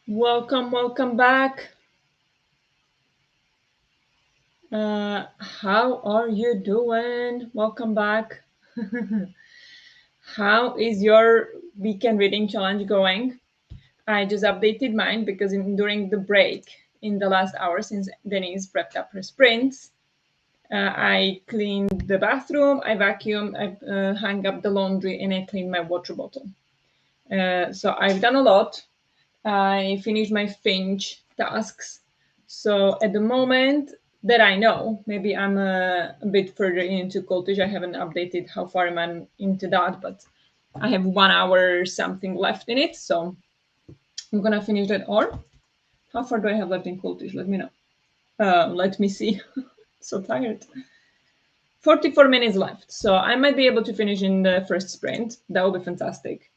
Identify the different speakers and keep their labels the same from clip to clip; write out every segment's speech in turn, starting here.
Speaker 1: Welcome back. How are you doing? Welcome back. How is your weekend reading challenge going? I just updated mine because during the break in the last hour since Denise prepped up her sprints, I cleaned the bathroom, I vacuumed, I hung up the laundry, and I cleaned my water bottle. So I've done a lot. I finished my Finch tasks. So at the moment that I know, maybe I'm a bit further into Cultish. I haven't updated how far I'm into that, but I have 1 hour something left in it. So I'm gonna finish that. Or how far do I have left in Cultish? Let me know. Let me see. So tired. 44 minutes left. So I might be able to finish in the first sprint. That will be fantastic.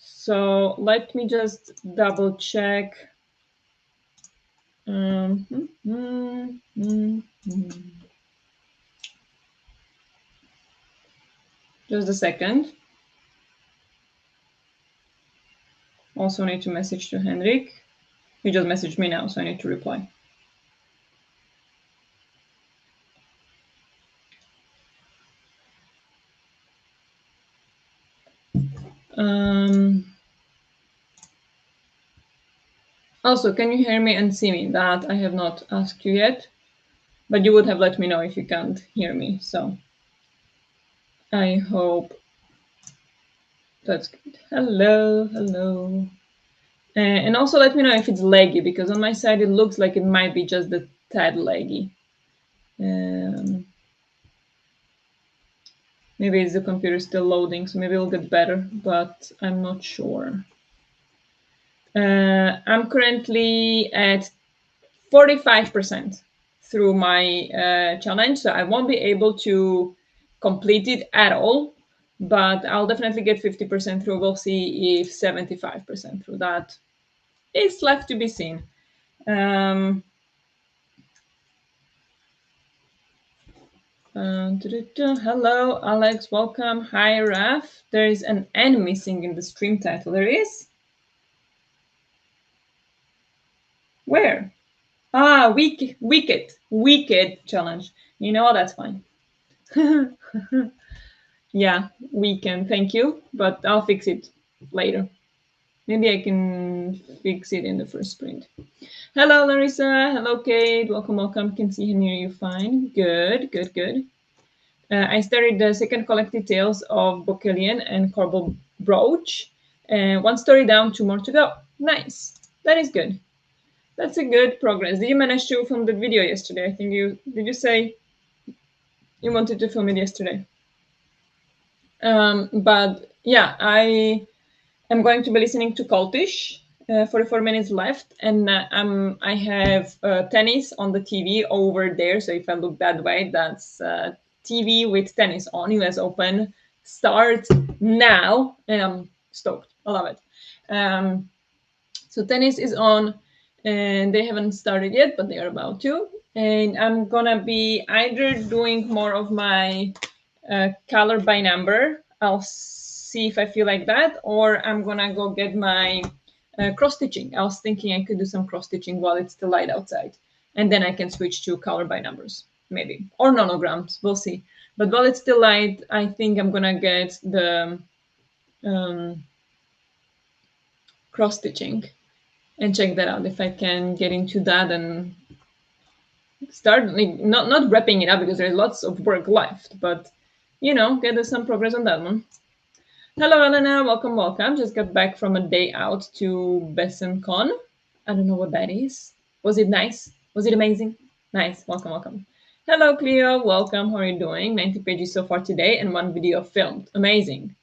Speaker 1: So let me just double check. Just a second. Also need to message to Henrik. He just messaged me now, so I need to reply. Also, can you hear me and see me? That I have not asked you yet, but you would have let me know if you can't hear me. So I hope that's good. Hello. And also let me know if it's laggy, because on my side it looks like it might be just a tad laggy. Maybe it's the computer still loading, so maybe it'll get better, but I'm not sure. I'm currently at 45% through my challenge, so I won't be able to complete it at all, but I'll definitely get 50% through. We'll see if 75% through. That is left to be seen. Hello, Alex. Welcome. Hi, Raf. There is an N missing in the stream title. There is? Where? Ah, wicked challenge. You know, that's fine. Yeah, weekend. Thank you, but I'll fix it later. Maybe I can fix it in the first sprint. Hello, Larissa. Hello, Kate. Welcome. Can see and hear you fine. Good. I started the second collected tales of Bokelian and Corbel Brooch. One story down, 2 more to go. Nice. That is good. That's a good progress. Did you manage to film the video yesterday? I think did you say you wanted to film it yesterday? But yeah, I am going to be listening to Cultish. 44 minutes left, and I have tennis on the TV over there. So if I look that way, that's TV with tennis on. US Open start now, and I'm stoked. I love it. So tennis is on, and they haven't started yet, but they are about to. And I'm gonna be either doing more of my color by number. I'll see if I feel like that, or I'm gonna go get my cross stitching. I was thinking I could do some cross stitching while it's still light outside, and then I can switch to color by numbers, maybe, or nanograms. We'll see. But while it's still light, I think I'm gonna get the cross stitching and check that out if I can get into that and start not wrapping it up because there's lots of work left, but get some progress on that one. Hello, Elena. Welcome. Just got back from a day out to BessenCon. I don't know what that is. Was it nice? Was it amazing? Nice. Welcome. Hello, Cleo. Welcome. How are you doing? 90 pages so far today and 1 video filmed. Amazing.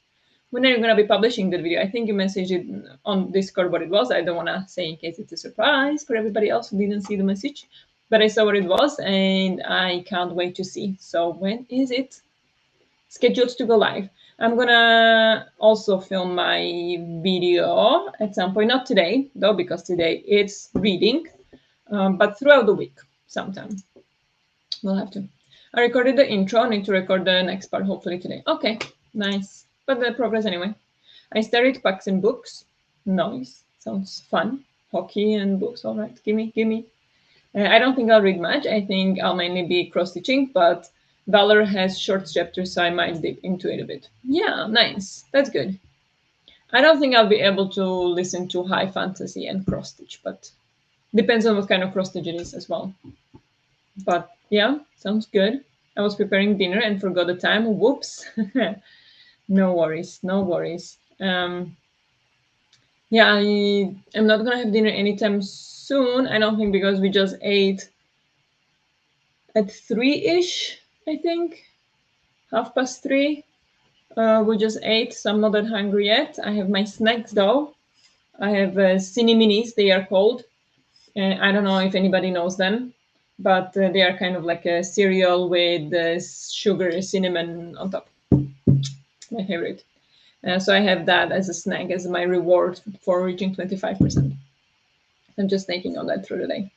Speaker 1: When are you going to be publishing that video? I think you messaged it on Discord what it was. I don't want to say in case it's a surprise for everybody else who didn't see the message. But I saw what it was, and I can't wait to see. So when is it scheduled to go live? I'm going to also film my video at some point. Not today, though, because today it's reading. But throughout the week, sometime. We'll have to. I recorded the intro. I need to record the next part, hopefully today. Okay, nice. But the progress anyway. I started Packs and Books. Nice. Sounds fun. Hockey and books. All right. Gimme, gimme. I don't think I'll read much. I think I'll mainly be cross stitching, but Valor has short chapters, so I might dip into it a bit. Yeah, nice. That's good. I don't think I'll be able to listen to high fantasy and cross stitch, but depends on what kind of cross stitch it is as well. But yeah, sounds good. I was preparing dinner and forgot the time. Whoops. No worries, no worries. Yeah, I'm not gonna have dinner anytime soon. I don't think because we just ate at 3-ish, I think. 3:30. We just ate, so I'm not that hungry yet. I have my snacks though. I have cine minis, they are called. I don't know if anybody knows them, but they are kind of like a cereal with sugar, cinnamon on top. My favorite. So I have that as a snack, as my reward for reaching 25%. I'm just thinking on that through the day.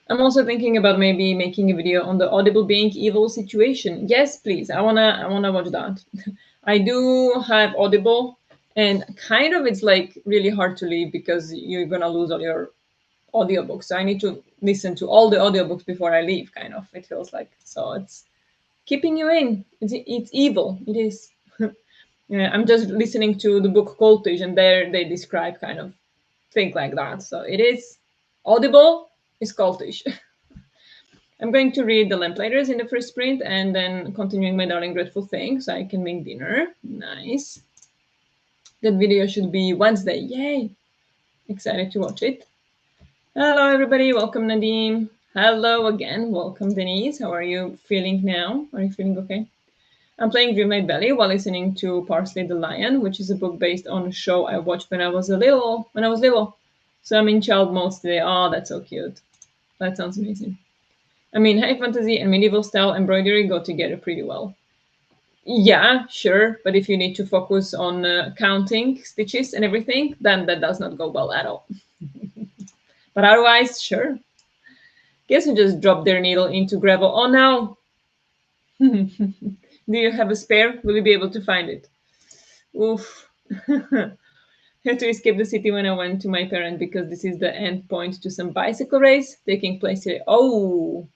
Speaker 1: I'm also thinking about maybe making a video on the Audible being evil situation. Yes, please. I wanna watch that. I do have Audible, and kind of it's like really hard to leave because you're gonna lose all your audiobooks. So I need to listen to all the audiobooks before I leave, kind of. It feels like. So it's keeping you in. It's evil. It is. Yeah, I'm just listening to the book Cultish, and there they describe kind of things like that. So it is Audible is Cultish. I'm going to read The Lamplighters in the first sprint and then continuing my Darling Dreadful Thing so I can make dinner. Nice. That video should be Wednesday. Yay! Excited to watch it. Hello, everybody. Welcome, Nadim. Hello again. Welcome, Denise. How are you feeling now? Are you feeling okay? I'm playing Dreamlight Valley while listening to Parsley the Lion, which is a book based on a show I watched when I was little. So I'm in child mode today. Oh, that's so cute. That sounds amazing. I mean, high fantasy and medieval style embroidery go together pretty well. Yeah, sure, but if you need to focus on counting stitches and everything, then that does not go well at all. But otherwise, sure. Guess you just drop their needle into gravel. Oh no! Do you have a spare? Will you be able to find it? Oof. Had to escape the city when I went to my parent because this is the end point to some bicycle race taking place here. Oh,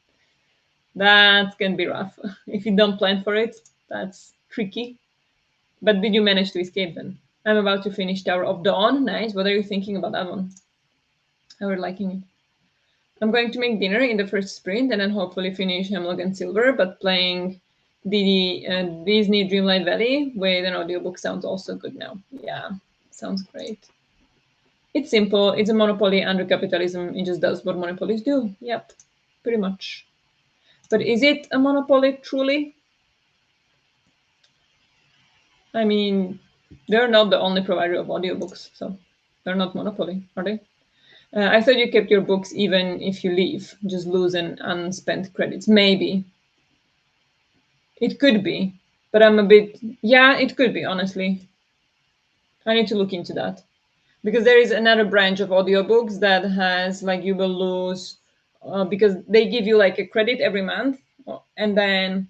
Speaker 1: that can be rough. If you don't plan for it, that's tricky. But did you manage to escape then? I'm about to finish Tower of Dawn. Nice. What are you thinking about that one? How are you liking it? I'm going to make dinner in the first sprint and then hopefully finish Hemlock and Silver, but playing the Disney Dreamlight Valley with an audiobook sounds also good now. Yeah, sounds great. It's simple. It's a monopoly under capitalism. It just does what monopolies do. Yep, pretty much. But is it a monopoly truly? I mean, they're not the only provider of audiobooks, so they're not monopoly, are they? I thought you kept your books even if you leave, just lose an unspent credits. Maybe. It could be. But I'm a bit. Yeah, it could be, honestly. I need to look into that. Because there is another branch of audiobooks that has, like, you will lose. Because they give you, like, a credit every month. And then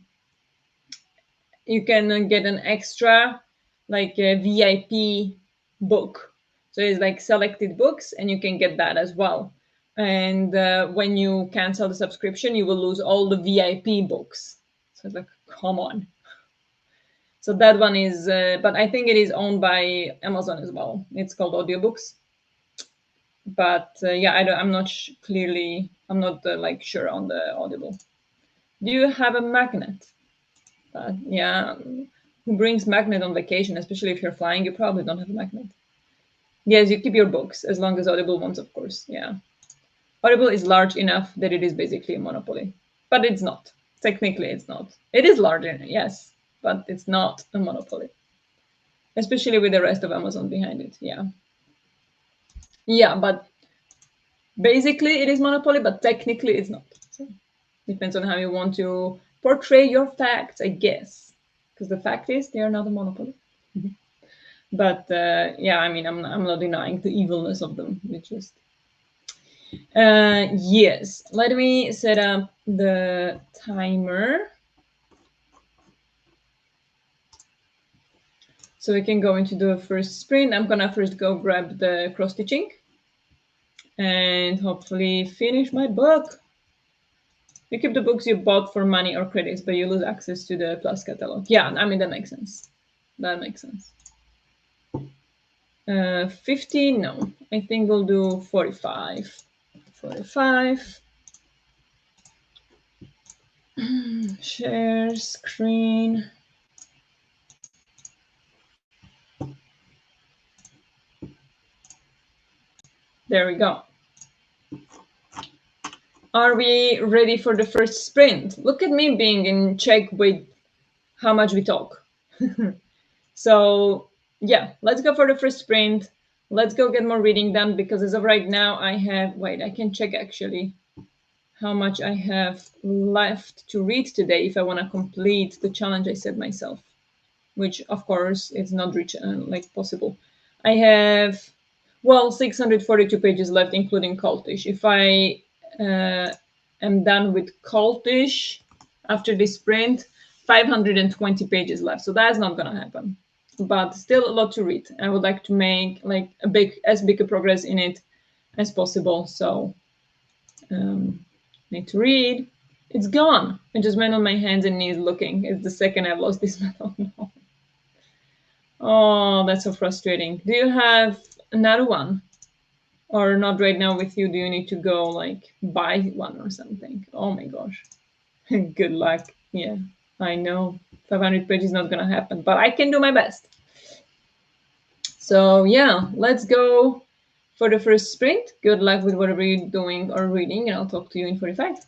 Speaker 1: you can get an extra, like, a VIP book. So it's like selected books, and you can get that as well. And when you cancel the subscription, you will lose all the VIP books. So it's like, come on. So that one is, but I think it is owned by Amazon as well. It's called Audiobooks. But yeah, I'm not clearly, I'm not like sure on the Audible. Do you have a magnet? Yeah, who brings magnet on vacation, especially if you're flying? You probably don't have a magnet. Yes, you keep your books as long as Audible wants, of course. Yeah. Audible is large enough that it is basically a monopoly, but it's not. Technically, it's not. It is larger, yes, but it's not a monopoly, especially with the rest of Amazon behind it. Yeah. Yeah, but basically it is monopoly, but technically it's not. So depends on how you want to portray your facts, I guess. Because the fact is they are not a monopoly. But yeah, I mean, I'm not denying the evilness of them. It's just yes. Let me set up the timer. So we can go into the first sprint. I'm gonna first go grab the cross stitching and hopefully finish my book. You keep the books you bought for money or credits, but you lose access to the Plus catalog. Yeah, I mean, that makes sense. That makes sense. 50, no. I think we'll do 45. 45. Share screen. There we go. Are we ready for the first sprint? Look at me being in check with how much we talk. So yeah, let's go for the first sprint. Let's go get more reading done, because as of right now I have, wait, I can check actually how much I have left to read today if I want to complete the challenge I set myself, which of course is not like possible. I have, well, 642 pages left, including Cultish. If I am done with Cultish after this sprint, 520 pages left. So that's not gonna happen. But still a lot to read. I would like to make like as big a progress in it as possible. So need to read. It's gone. I just went on my hands and knees looking. It's the second I've lost this medal. No. Oh, that's so frustrating. Do you have another one? Or not right now with you? Do you need to go like buy one or something? Oh my gosh. Good luck. Yeah, I know. 500 pages is not gonna happen, but I can do my best. So yeah, let's go for the first sprint. Good luck with whatever you're doing or reading, and I'll talk to you in 45.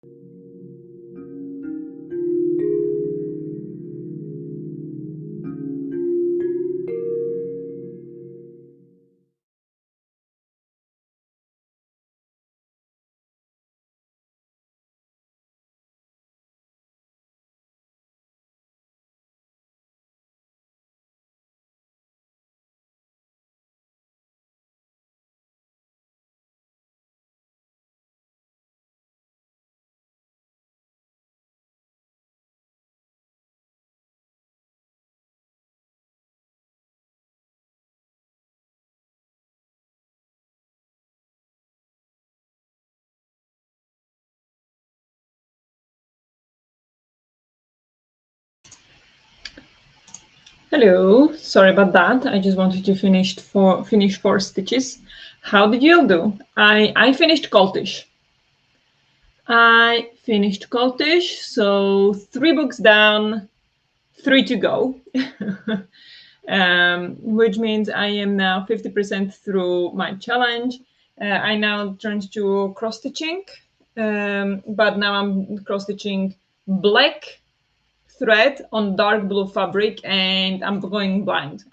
Speaker 1: Hello, sorry about that. I just wanted to finish 4 stitches. How did you all do? I finished Cultish. I finished Cultish, so 3 books down, 3 to go. Which means I am now 50% through my challenge. I now turned to cross stitching, but now I'm cross stitching black thread on dark blue fabric, and I'm going blind.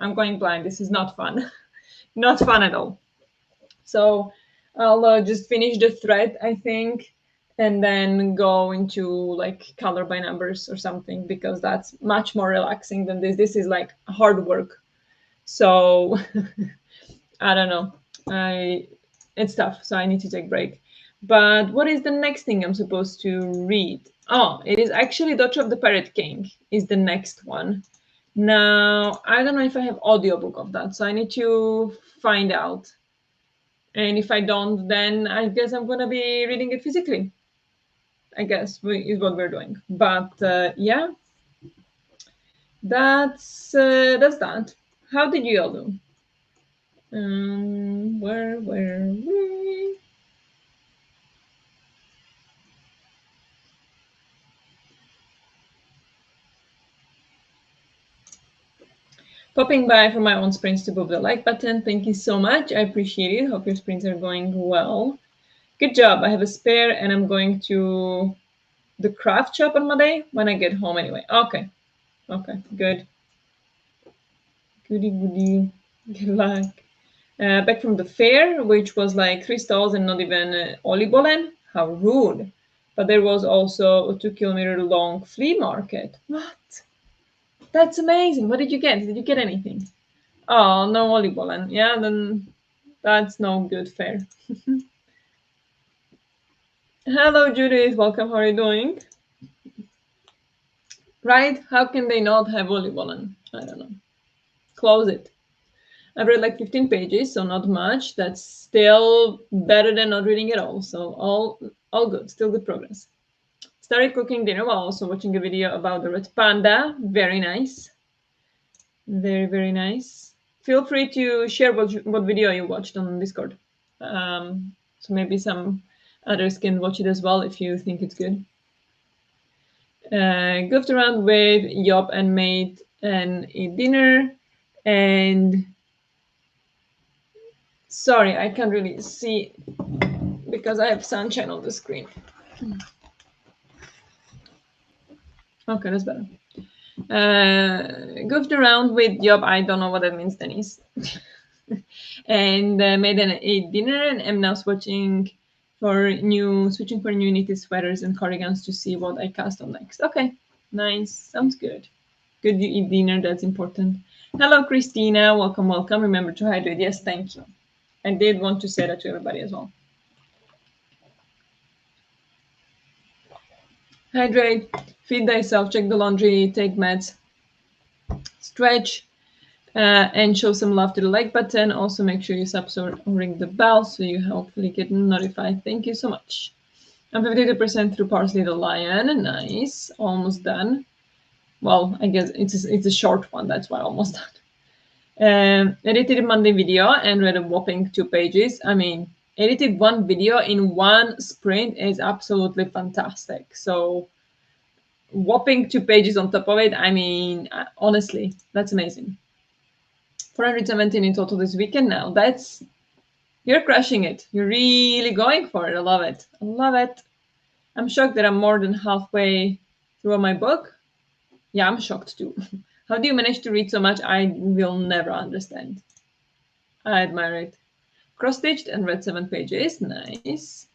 Speaker 1: This is not fun. Not fun at all. So I'll just finish the thread, I think, and then go into like color by numbers or something, because that's much more relaxing than this. This is like hard work. So I don't know. It's tough, so I need to take a break. But what is the next thing I'm supposed to read? Oh, it is actually Daughter of the Pirate King is the next one. Now, I don't know if I have audiobook of that, so I need to find out. And if I don't, then I guess I'm gonna be reading it physically. I guess is what we're doing. But yeah, that's that. How did you all do? Where were we? Popping by for my own sprints to move the like button. Thank you so much. I appreciate it. Hope your sprints are going well. Good job. I have a spare and I'm going to the craft shop on Monday when I get home anyway. Okay. Okay. Good. Goody goody. Good luck. Back from the fair, which was like 3 stalls and not even Olibolen. How rude. But there was also a 2 kilometer long flea market. What? That's amazing. What did you get? Did you get anything? Oh, no Olibolen. Yeah, then that's no good fare. Hello, Judith. Welcome. How are you doing? Right? How can they not have Olibolen? I don't know. Close it. I've read like 15 pages, so not much. That's still better than not reading at all. So all good. Still good progress. Started cooking dinner while also watching a video about the red panda. Very nice. Very, very nice. Feel free to share what video you watched on Discord. So maybe some others can watch it as well if you think it's good. Goofed around with Yop and made an eat dinner. And sorry, I can't really see because I have sunshine on the screen. Okay, that's better. Goofed around with Yop. I don't know what that means, Denise. And made an eat dinner, and am now switching for new knitted sweaters and cardigans to see what I cast on next. Okay, nice, sounds good. Good you eat dinner, that's important. Hello, Christina, welcome, welcome. Remember to hydrate. Yes, thank you. I did want to say that to everybody as well. Hydrate, feed thyself, check the laundry, take meds, stretch, and show some love to the like button. Also, make sure you subscribe or ring the bell so you hopefully get notified. Thank you so much. I'm 52% through Parsley the Lion. Nice. Almost done. Well, I guess it's a short one. That's why almost done. Edited a Monday video and read a whopping 2 pages. I mean, edited one video in one sprint is absolutely fantastic. So whopping 2 pages on top of it. I mean, honestly, that's amazing. 417 in total this weekend now. You're crushing it. You're really going for it. I love it. I love it. I'm shocked that I'm more than halfway through my book. Yeah, I'm shocked too. How do you manage to read so much? I will never understand. I admire it. Cross-stitched and read 7 pages. Nice.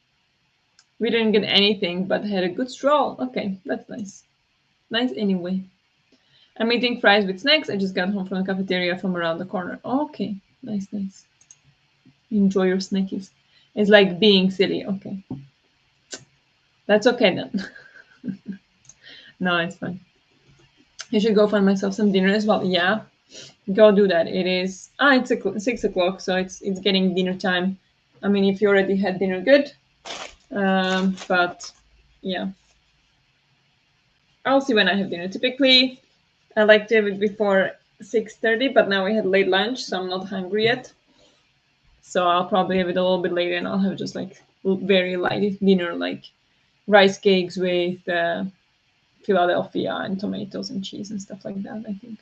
Speaker 1: We didn't get anything, but had a good stroll. Okay, that's nice. Nice anyway. I'm eating fries with snacks. I just got home from the cafeteria from around the corner. Okay, nice, nice. Enjoy your snackies. It's like being silly. Okay. That's okay then. No, it's fine. I should go find myself some dinner as well. Yeah, go do that. It is. It's 6 o'clock, so it's getting dinner time. I mean, if you already had dinner, good. But yeah, I'll see when I have dinner. Typically, I like to have it before 6:30, but now we had late lunch, so I'm not hungry yet. So I'll probably have it a little bit later, and I'll have just like very light dinner, like rice cakes with Philadelphia and tomatoes and cheese and stuff like that. I think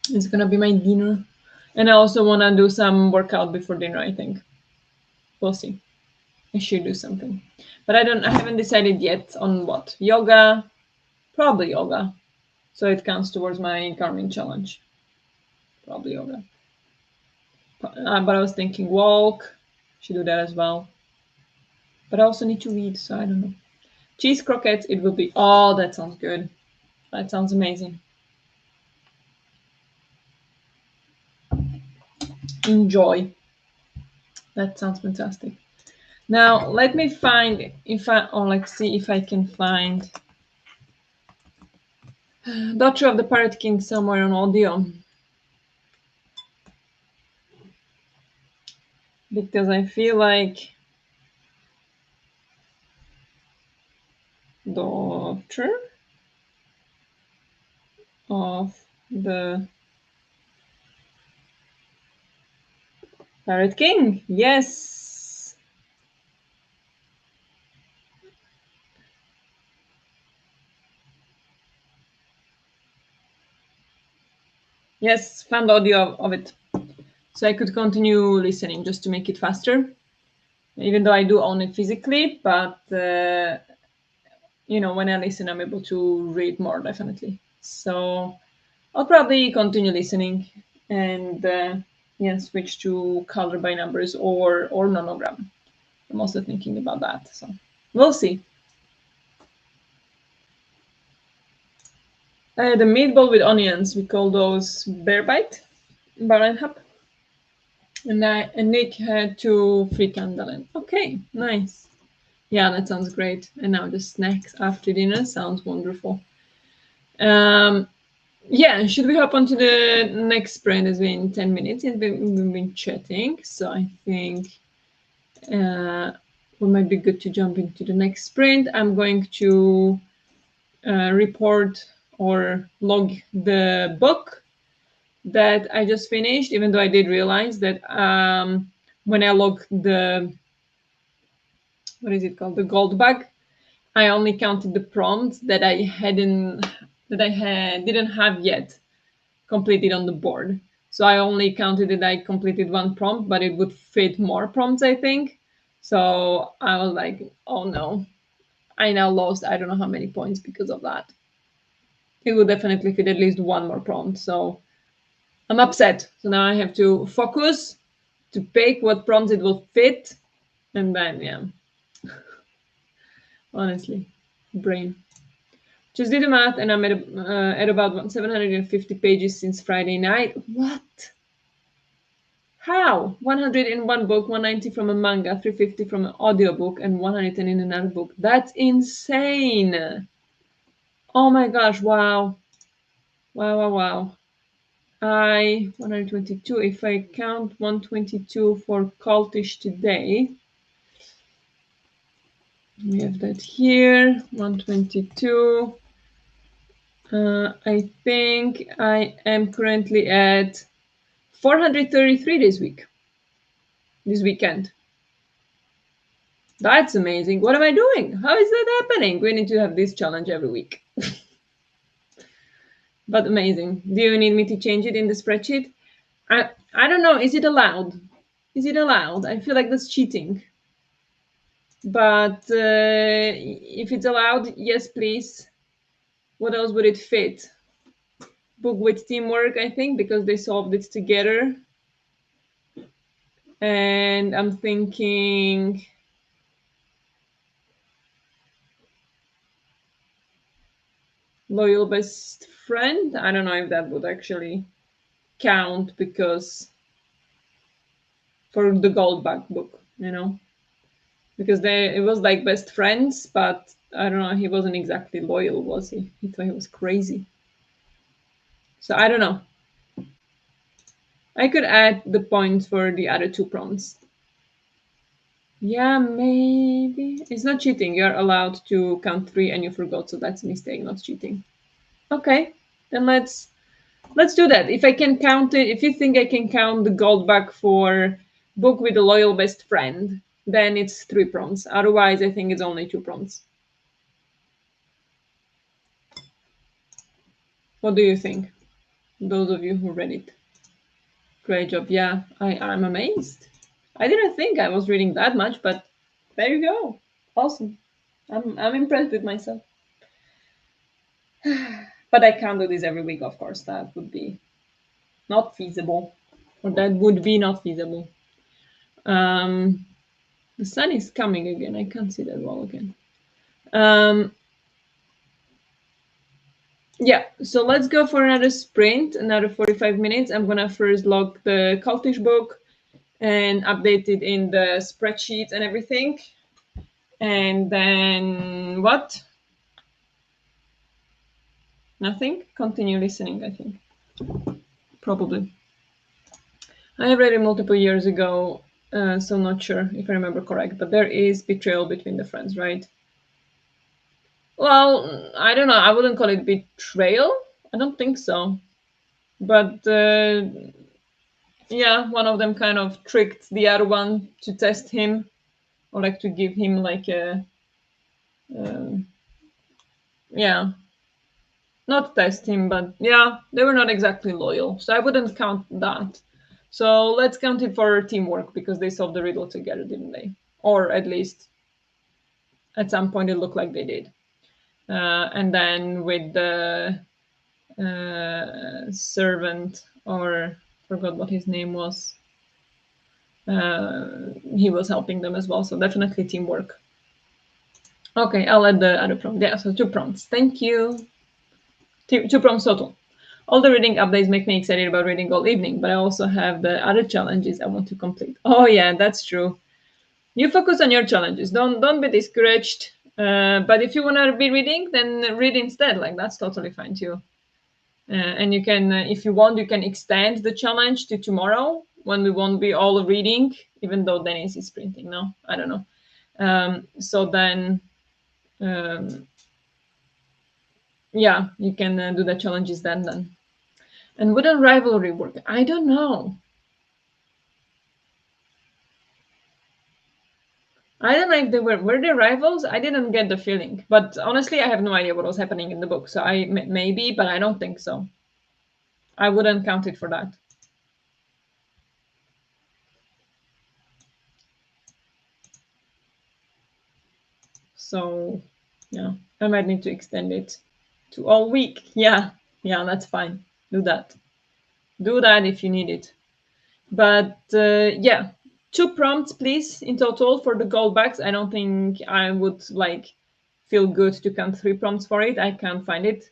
Speaker 1: it's gonna be my dinner, and I also wanna do some workout before dinner. I think we'll see. I should do something, but I haven't decided yet on what. Yoga, probably yoga. So it counts towards my Garmin challenge. Probably yoga. But I was thinking walk. Should do that as well. But I also need to read, so I don't know. Cheese croquettes, it will be. Oh, that sounds good. That sounds amazing. Enjoy. That sounds fantastic. Now let me find if I or like see if I can find Daughter of the Pirate King somewhere on audio. Because I feel like Daughter of the Pirate King. Yes. Yes, found audio of it. So I could continue listening just to make it faster. Even though I do own it physically, but when I listen, I'm able to read more definitely. So I'll probably continue listening and switch to color by numbers or nonogram. I'm also thinking about that. So we'll see. The meatball with onions, we call those bear bite, baranhap. And Nick had 2 frikandelen. Okay, nice. Yeah, that sounds great. And now the snacks after dinner sounds wonderful. Yeah, should we hop on to the next sprint? It's been 10 minutes and we've been chatting. So I think we might be good to jump into the next sprint. I'm going to report or log the book that I just finished, even though I did realize that when I log the, what is it called, the gold bug, I only counted the prompts that I didn't have yet completed on the board. So I only counted that I completed 1 prompt, but it would fit more prompts, I think. So I was like, oh no, I now lost I don't know how many points because of that. It would definitely fit at least 1 more prompt. So I'm upset. So now I have to focus to pick what prompts it will fit. And then, yeah. Honestly, brain. Just did the math and I'm at about 750 pages since Friday night. What? How? 100 in one book, 190 from a manga, 350 from an audiobook, and 110 in another book. That's insane. Oh my gosh, wow. Wow. 122. If I count 122 for Cultish today, we have that here, 122. I think I am currently at 433 this weekend. That's amazing. What am I doing? How is that happening? We need to have this challenge every week. But amazing. Do you need me to change it in the spreadsheet? I don't know. Is it allowed? Is it allowed? I feel like that's cheating. But if it's allowed, yes, please. What else would it fit? Book with teamwork, I think, because they solved it together. And I'm thinking loyal best friend. I don't know if that would actually count because for the Goldback book, because it was like best friends, but I don't know, he wasn't exactly loyal, was he? He thought he was crazy. So I don't know. I could add the points for the other two prompts. Yeah, maybe. It's not cheating. You're allowed to count three and you forgot, so that's a mistake, not cheating. Okay, then let's do that. If I can count it, if you think I can count the Goldback for book with a loyal best friend, then it's three prompts. Otherwise, I think it's only two prompts. What do you think? Those of you who read it. Great job. Yeah, I'm amazed. I didn't think I was reading that much, but there you go. Awesome. I'm impressed with myself. But I can't do this every week, of course. That would be not feasible. Or that would be not feasible. Um, the sun is coming again. I can't see that well again. Um, yeah, so let's go for another sprint, another 45 minutes. I'm gonna first log the cultish book and update it in the spreadsheet and everything. And then what? Nothing? Continue listening, I think. Probably. I have read it multiple years ago, so I'm not sure if I remember correct, but there is betrayal between the friends, right? Well, I don't know. I wouldn't call it betrayal. I don't think so. But yeah, one of them kind of tricked the other one to test him, or like to give him like a, uh, yeah, not test him, but yeah, they were not exactly loyal. So I wouldn't count that. So let's count it for teamwork because they solved the riddle together, didn't they? Or at least at some point it looked like they did. And then with the servant, or forgot what his name was, he was helping them as well. So definitely teamwork. Okay, I'll add the other prompt. Yeah, so two prompts. Thank you. Two prompts total. All the reading updates make me excited about reading all evening, but I also have the other challenges I want to complete. Oh yeah, that's true. You focus on your challenges. Don't be discouraged. But if you want to be reading, then read instead. Like that's totally fine too. And you can, if you want, you can extend the challenge to tomorrow when we won't be all reading, even though Dennis is printing. No, I don't know. So then, um, yeah, you can do the challenges then. And wouldn't rivalry work? I don't know. I don't know if they were they rivals. I didn't get the feeling, but honestly, I have no idea what was happening in the book. So maybe, but I don't think so. I wouldn't count it for that. So yeah, I might need to extend it to all week. Yeah, that's fine. Do that. Do that if you need it. But yeah, two prompts, please, in total for the goldbacks. I don't think I would like feel good to count three prompts for it. I can't find it.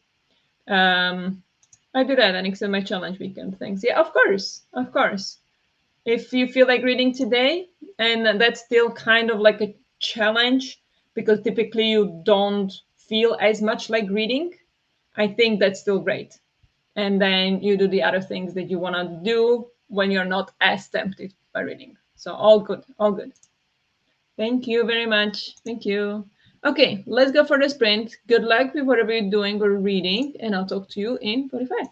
Speaker 1: I do that and extend my challenge weekend. Thanks. Yeah, of course, of course. If you feel like reading today, and that's still kind of like a challenge because typically you don't feel as much like reading, I think that's still great. And then you do the other things that you want to do when you're not as tempted by reading. So all good, all good. Thank you very much. Thank you. Okay, let's go for the sprint. Good luck with whatever you're doing or reading, and I'll talk to you in 45.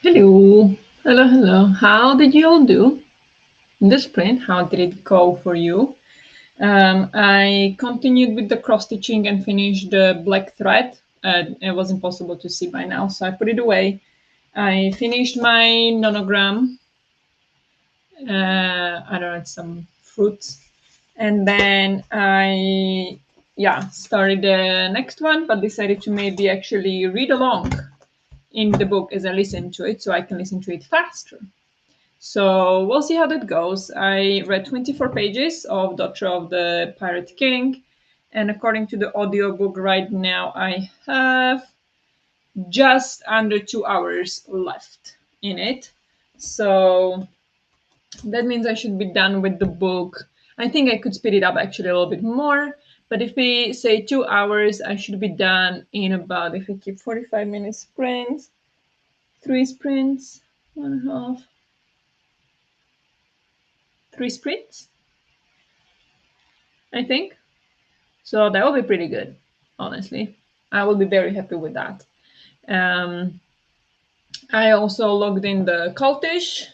Speaker 1: Hello, hello, hello. How did you all do in the sprint? How did it go for you? I continued with the cross stitching and finished the black thread. It was impossible to see by now, so I put it away. I finished my nonogram. I don't know, it's some fruit, and then I started the next one, but decided to maybe actually read along in the book as I listen to it, so I can listen to it faster. So we'll see how that goes. I read 24 pages of Daughter of the Pirate King, and according to the audiobook right now, I have just under 2 hours left in it. So that means I should be done with the book. I think I could speed it up actually a little bit more, but if we say 2 hours, I should be done in about, if we keep 45 minutes sprints, 3 sprints, 1.5, 3 sprints, I think. So that will be pretty good, honestly. I will be very happy with that. Um, I also logged in the Cultish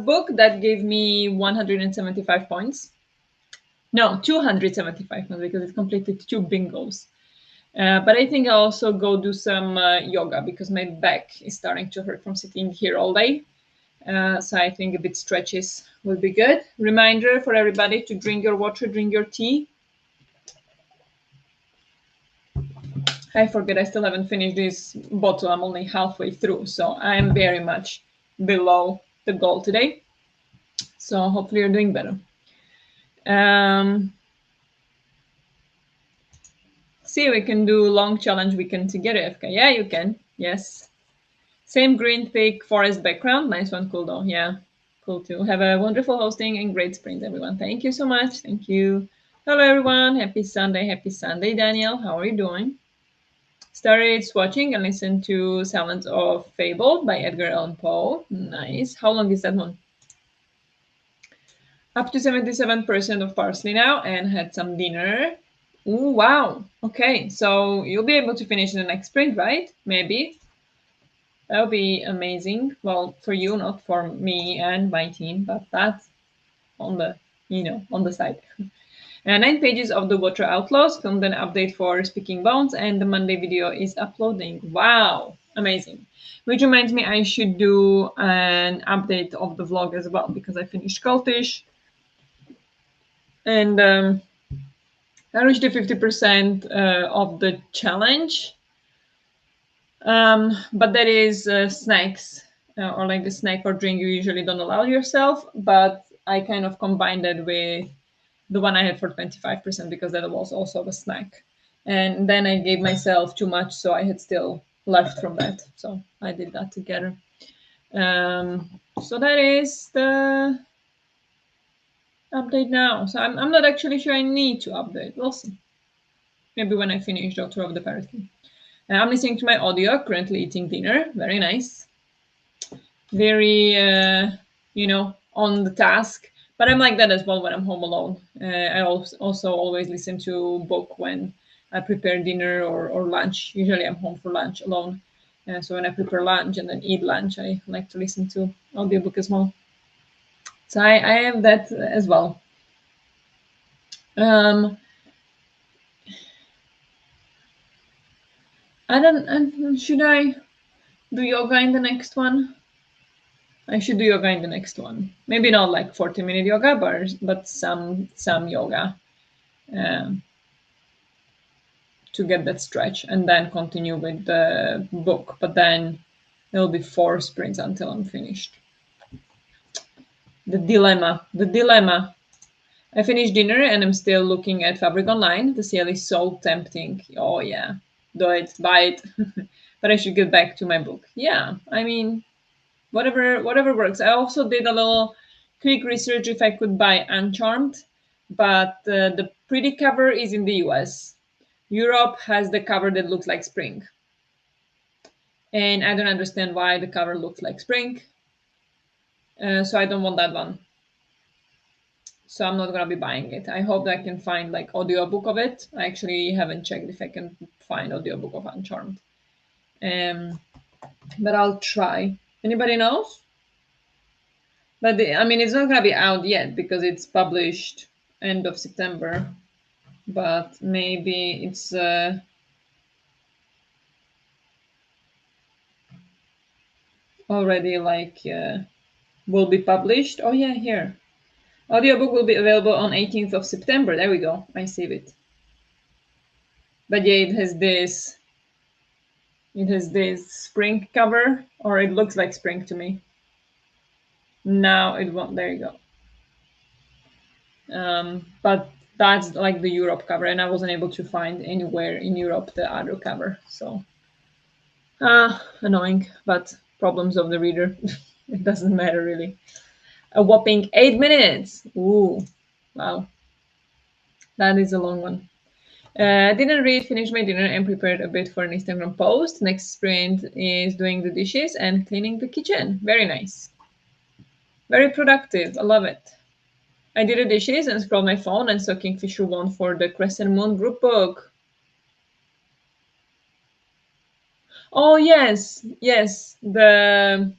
Speaker 1: book that gave me 175 points. No, 275 points because it completed 2 bingos. But I think I'll also go do some yoga because my back is starting to hurt from sitting here all day. So I think a bit stretches will be good. Reminder for everybody to drink your water, drink your tea. I forget I still haven't finished this bottle. I'm only halfway through, so I'm very much below the goal today. So hopefully you're doing better. See, we can do long challenge weekend together, FK. Yeah, you can. Yes. Same green thick forest background. Nice one, cool though. Yeah, cool too. Have a wonderful hosting and great sprint, everyone. Thank you so much. Thank you. Hello, everyone. Happy Sunday. Happy Sunday, Daniel. How are you doing? Started watching and listened to Silence of Fable by Edgar Allan Poe. Nice. How long is that one? Up to 77% of parsley now and had some dinner. Ooh, wow. Okay, so you'll be able to finish the next sprint, right? Maybe. That would be amazing. Well, for you, not for me and my team, but that's on the, on the side. 9 pages of the Water Outlaws, filmed an update for Speaking Bones, and the Monday video is uploading. Wow, amazing. Which reminds me, I should do an update of the vlog as well because I finished Cultish and I reached the 50% of the challenge. But that is snacks or like the snack or drink you usually don't allow yourself. But I kind of combined it with the one I had for 25% because that was also a snack. And then I gave myself too much, so I had still left from that. So I did that together. So that is the update now. So I'm not actually sure I need to update. We'll see. Maybe when I finish Doctor of the Parrot King. I'm listening to my audio, currently eating dinner. Very nice. Very, on the task. But I'm like that as well when I'm home alone. I also always listen to book when I prepare dinner or lunch. Usually I'm home for lunch alone. So when I prepare lunch and then eat lunch, I like to listen to audiobook as well. So I have that as well. Should I do yoga in the next one? I should do yoga in the next one. Maybe not like 40-minute yoga, but some yoga to get that stretch, and then continue with the book. But then it'll be 4 sprints until I'm finished. The dilemma. I finished dinner and I'm still looking at fabric online. The sale is so tempting. Oh yeah, do it, buy it. But I should get back to my book. Yeah, I mean, whatever works. I also did a little quick research if I could buy Uncharmed, but the pretty cover is in the US. Europe has the cover that looks like spring, and I don't understand why the cover looks like spring. So I don't want that one. So I'm not gonna be buying it. I hope that I can find like audiobook of it. I actually haven't checked if I can find audiobook of Uncharmed. Um, but I'll try. Anybody knows? But I mean, it's not gonna be out yet because it's published end of September. But maybe it's already like will be published. Oh yeah, here. Audiobook will be available on 18th of September. There we go. I save it. But yeah, it has this spring cover, or it looks like spring to me. Now it won't. There you go. But that's like the Europe cover, and I wasn't able to find anywhere in Europe the other cover. So annoying, but problems of the reader. It doesn't matter really. A whopping 8 minutes. Ooh, wow, that is a long one. Didn't read, finished my dinner, and prepared a bit for an Instagram post. Next sprint is doing the dishes and cleaning the kitchen. Very nice. Very productive. I love it. I did the dishes and scrolled my phone and saw Kingfisher won for the Crescent Moon group book. Oh, yes. Yes. The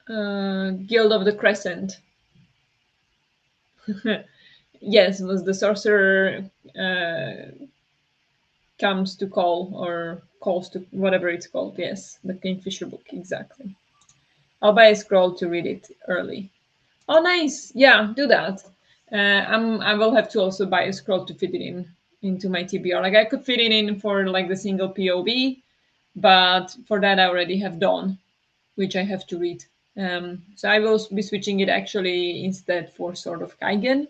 Speaker 1: Guild of the Crescent. Yes, it was the sorcerer comes to call or calls to whatever it's called. Yes, the Kingfisher book. Exactly. I'll buy a scroll to read it early. Oh, nice. Yeah, do that. I will have to also buy a scroll to fit it into my TBR. Like I could fit it in for like the single POV, but for that I already have Dawn, which I have to read. So I will be switching it actually instead for Sword of Kaigen.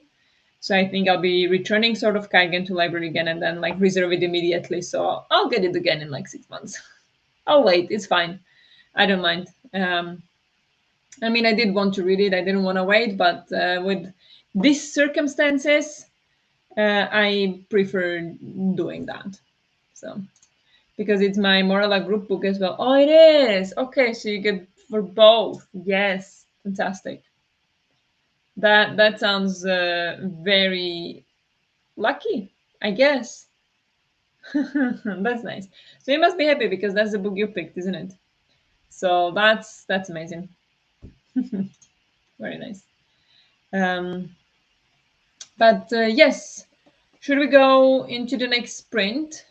Speaker 1: So I think I'll be returning Sword of Kaigen to library again and then like reserve it immediately. So I'll get it again in like 6 months. I'll wait. It's fine. I don't mind. I mean, I did want to read it. I didn't want to wait, but with these circumstances, I prefer doing that. So because it's my Morala group book as well. Oh, it is. Okay, so you get for both. Yes, fantastic. That sounds very lucky, I guess. That's nice. So you must be happy because that's the book you picked, isn't it? So that's amazing. Very nice. Um, but yes, should we go into the next sprint?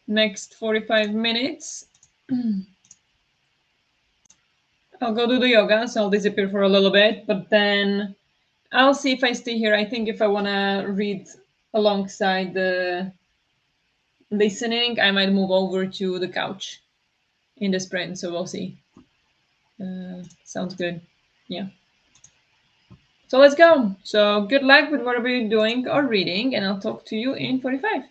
Speaker 1: Next 45 minutes. I'll go do the yoga, so I'll disappear for a little bit, but then I'll see if I stay here. I think if I want to read alongside the listening, I might move over to the couch in the sprint, so we'll see. Sounds good. Yeah. So let's go. So good luck with whatever you're doing or reading, and I'll talk to you in 45.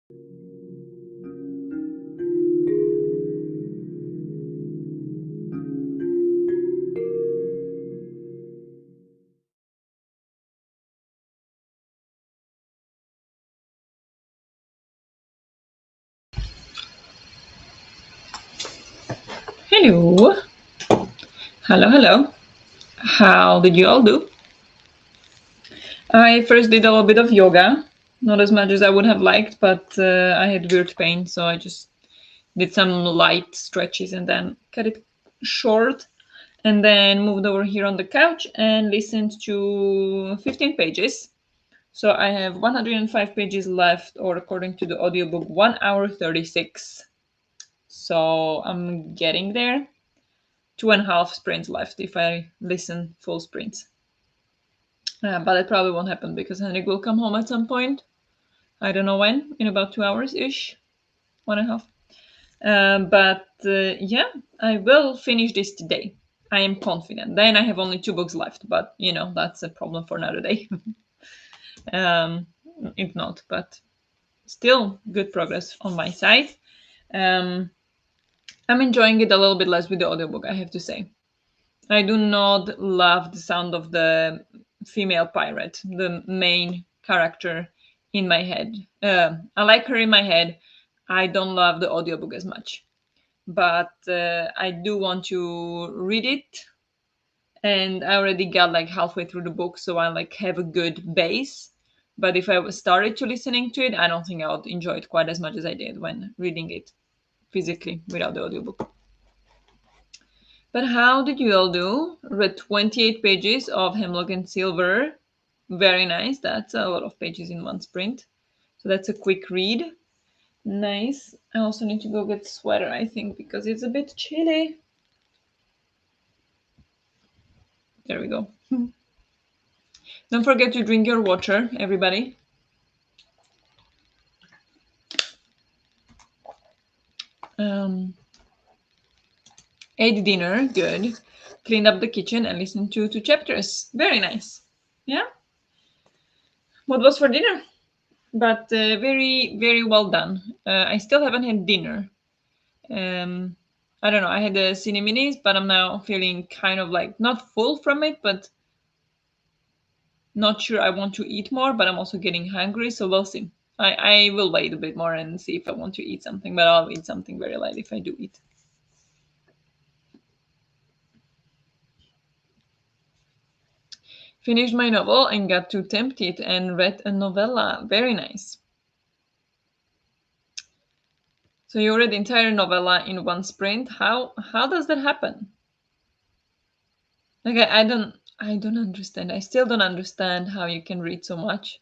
Speaker 1: Hello. Hello, hello. How did you all do? I first did a little bit of yoga. Not as much as I would have liked, but I had weird pain, so I just did some light stretches and then cut it short. And then moved over here on the couch and listened to 15 pages. So I have 105 pages left, or according to the audiobook, 1 hour 36. So I'm getting there. 2.5 sprints left if I listen full sprints. But it probably won't happen because Henrik will come home at some point. I don't know when, in about 2 hours ish, 1.5. But yeah, I will finish this today. I am confident. Then I have only 2 books left, but that's a problem for another day. um, if not, but still good progress on my side. Um, I'm enjoying it a little bit less with the audiobook, I have to say. I do not love the sound of the female pirate, the main character in my head. I like her in my head. I don't love the audiobook as much. But I do want to read it. And I already got like halfway through the book, so I like have a good base. But if I was started to listening to it, I don't think I would enjoy it quite as much as I did when reading it physically without the audiobook. But how did you all do? Read 28 pages of Hemlock and Silver. Very nice. That's a lot of pages in one sprint. So that's a quick read. Nice. I also need to go get sweater, I think, because it's a bit chilly. There we go. Don't forget to drink your water, everybody. Ate dinner, good. Cleaned up the kitchen and listened to 2 chapters. Very nice. Yeah. What was for dinner? But very, very well done. I still haven't had dinner. I don't know. I had the cineminis, but I'm now feeling kind of like not full from it, but not sure I want to eat more. But I'm also getting hungry, so we'll see. I will wait a bit more and see if I want to eat something, but I'll eat something very light if I do eat. Finished my novel and got to tempt it and read a novella. Very nice. So you read the entire novella in one sprint. How does that happen? Like I don't understand. I still don't understand how you can read so much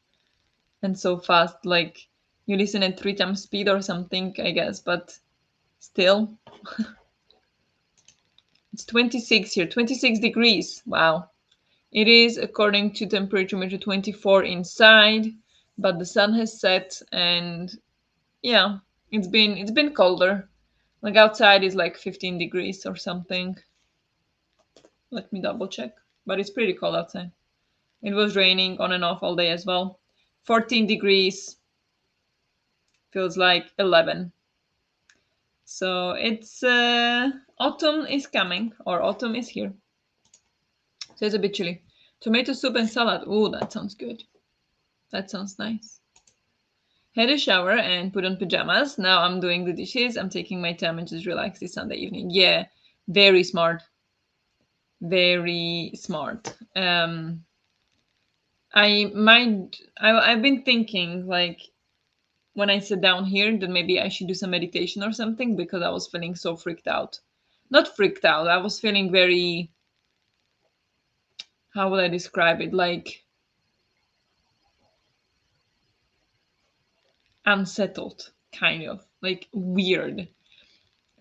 Speaker 1: and so fast. Like you listen at 3 times speed or something, I guess, but still. It's 26 here, 26 degrees. Wow. It is, according to temperature meter, 24 inside, but the sun has set and yeah, it's been colder. Like outside is like 15 degrees or something. Let me double check. But it's pretty cold outside. It was raining on and off all day as well. 14 degrees feels like 11. So it's autumn is coming, or autumn is here. So it's a bit chilly. Tomato soup and salad. Ooh, that sounds good. That sounds nice. Had a shower and put on pajamas. Now I'm doing the dishes. I'm taking my time and just relax this Sunday evening. Yeah, very smart. Very smart. I've been thinking like when I sit down here that maybe I should do some meditation or something because I was feeling so freaked out. Not freaked out. I was feeling very, how would I describe it? Like unsettled, kind of like weird.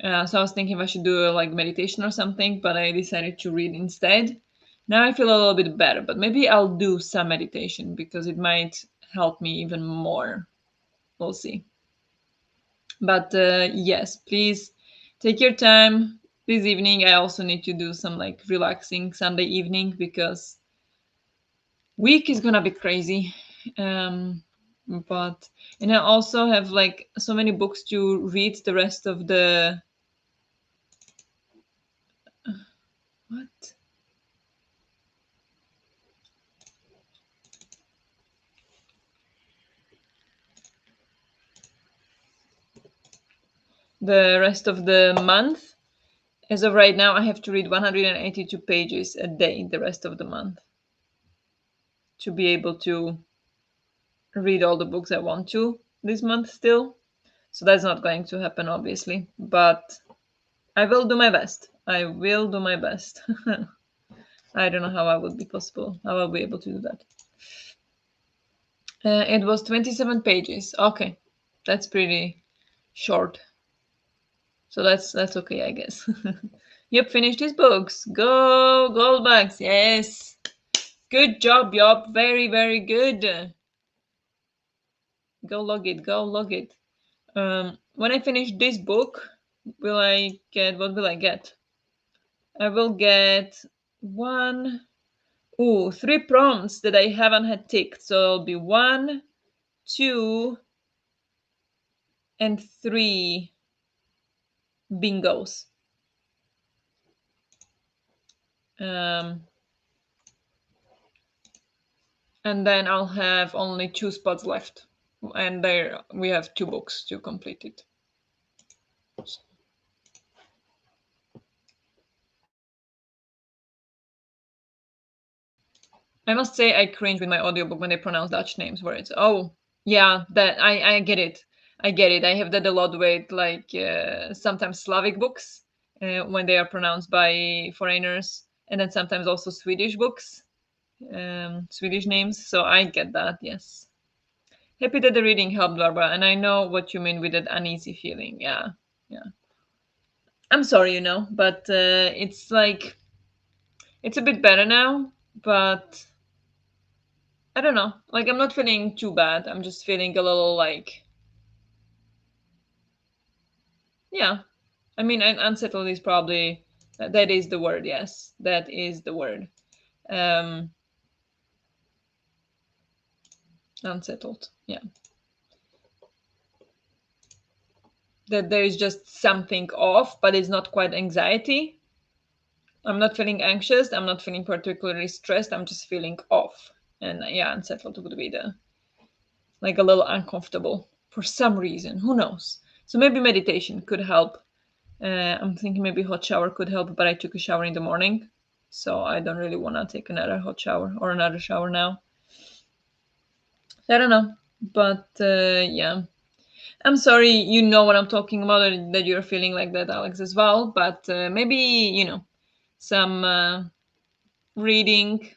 Speaker 1: So I was thinking if I should do like meditation or something, but I decided to read instead. Now I feel a little bit better, but maybe I'll do some meditation because it might help me even more. We'll see. But yes, please take your time this evening. I also need to do some like relaxing Sunday evening because week is gonna be crazy. Um, And I also have like so many books to read the rest of the what? The rest of the month. As of right now, I have to read 182 pages a day the rest of the month to be able to read all the books I want to this month still. So that's not going to happen, obviously. But I will do my best. I will do my best. I don't know how I would be possible. How I'll be able to do that. It was 27 pages. Okay, that's pretty short. So that's okay, I guess. Yep, finished his books. Go Goldbacks. Yes. Good job, Yop. Very, very good. Go log it. Go log it. When I finish this book, will I get, what will I get? I will get one, three prompts that I haven't had ticked. So it'll be 1, 2, and 3 bingos. And then I'll have only 2 spots left. And there we have 2 books to complete it. I must say I cringe with my audiobook when they pronounce Dutch names where it's, oh, yeah, that I get it. I get it. I have that a lot with like sometimes Slavic books when they are pronounced by foreigners, and then sometimes also Swedish books, Swedish names. So I get that, yes. Happy that the reading helped, Barbara, and I know what you mean with that uneasy feeling. Yeah, yeah. I'm sorry, but it's like, it's a bit better now, but I don't know. Like, I'm not feeling too bad. I'm just feeling a little like, yeah. I mean, unsettled is probably, that is the word. Yes, that is the word. Um, Unsettled. Yeah. That there is just something off, but it's not quite anxiety. I'm not feeling anxious. I'm not feeling particularly stressed. I'm just feeling off. And yeah, unsettled would be the, like, a little uncomfortable for some reason. Who knows? So maybe meditation could help. I'm thinking maybe hot shower could help, but I took a shower in the morning, so I don't really want to take another hot shower or another shower now. I don't know, but yeah. I'm sorry, you know what I'm talking about, and that you're feeling like that, Alex, as well. But maybe, some reading,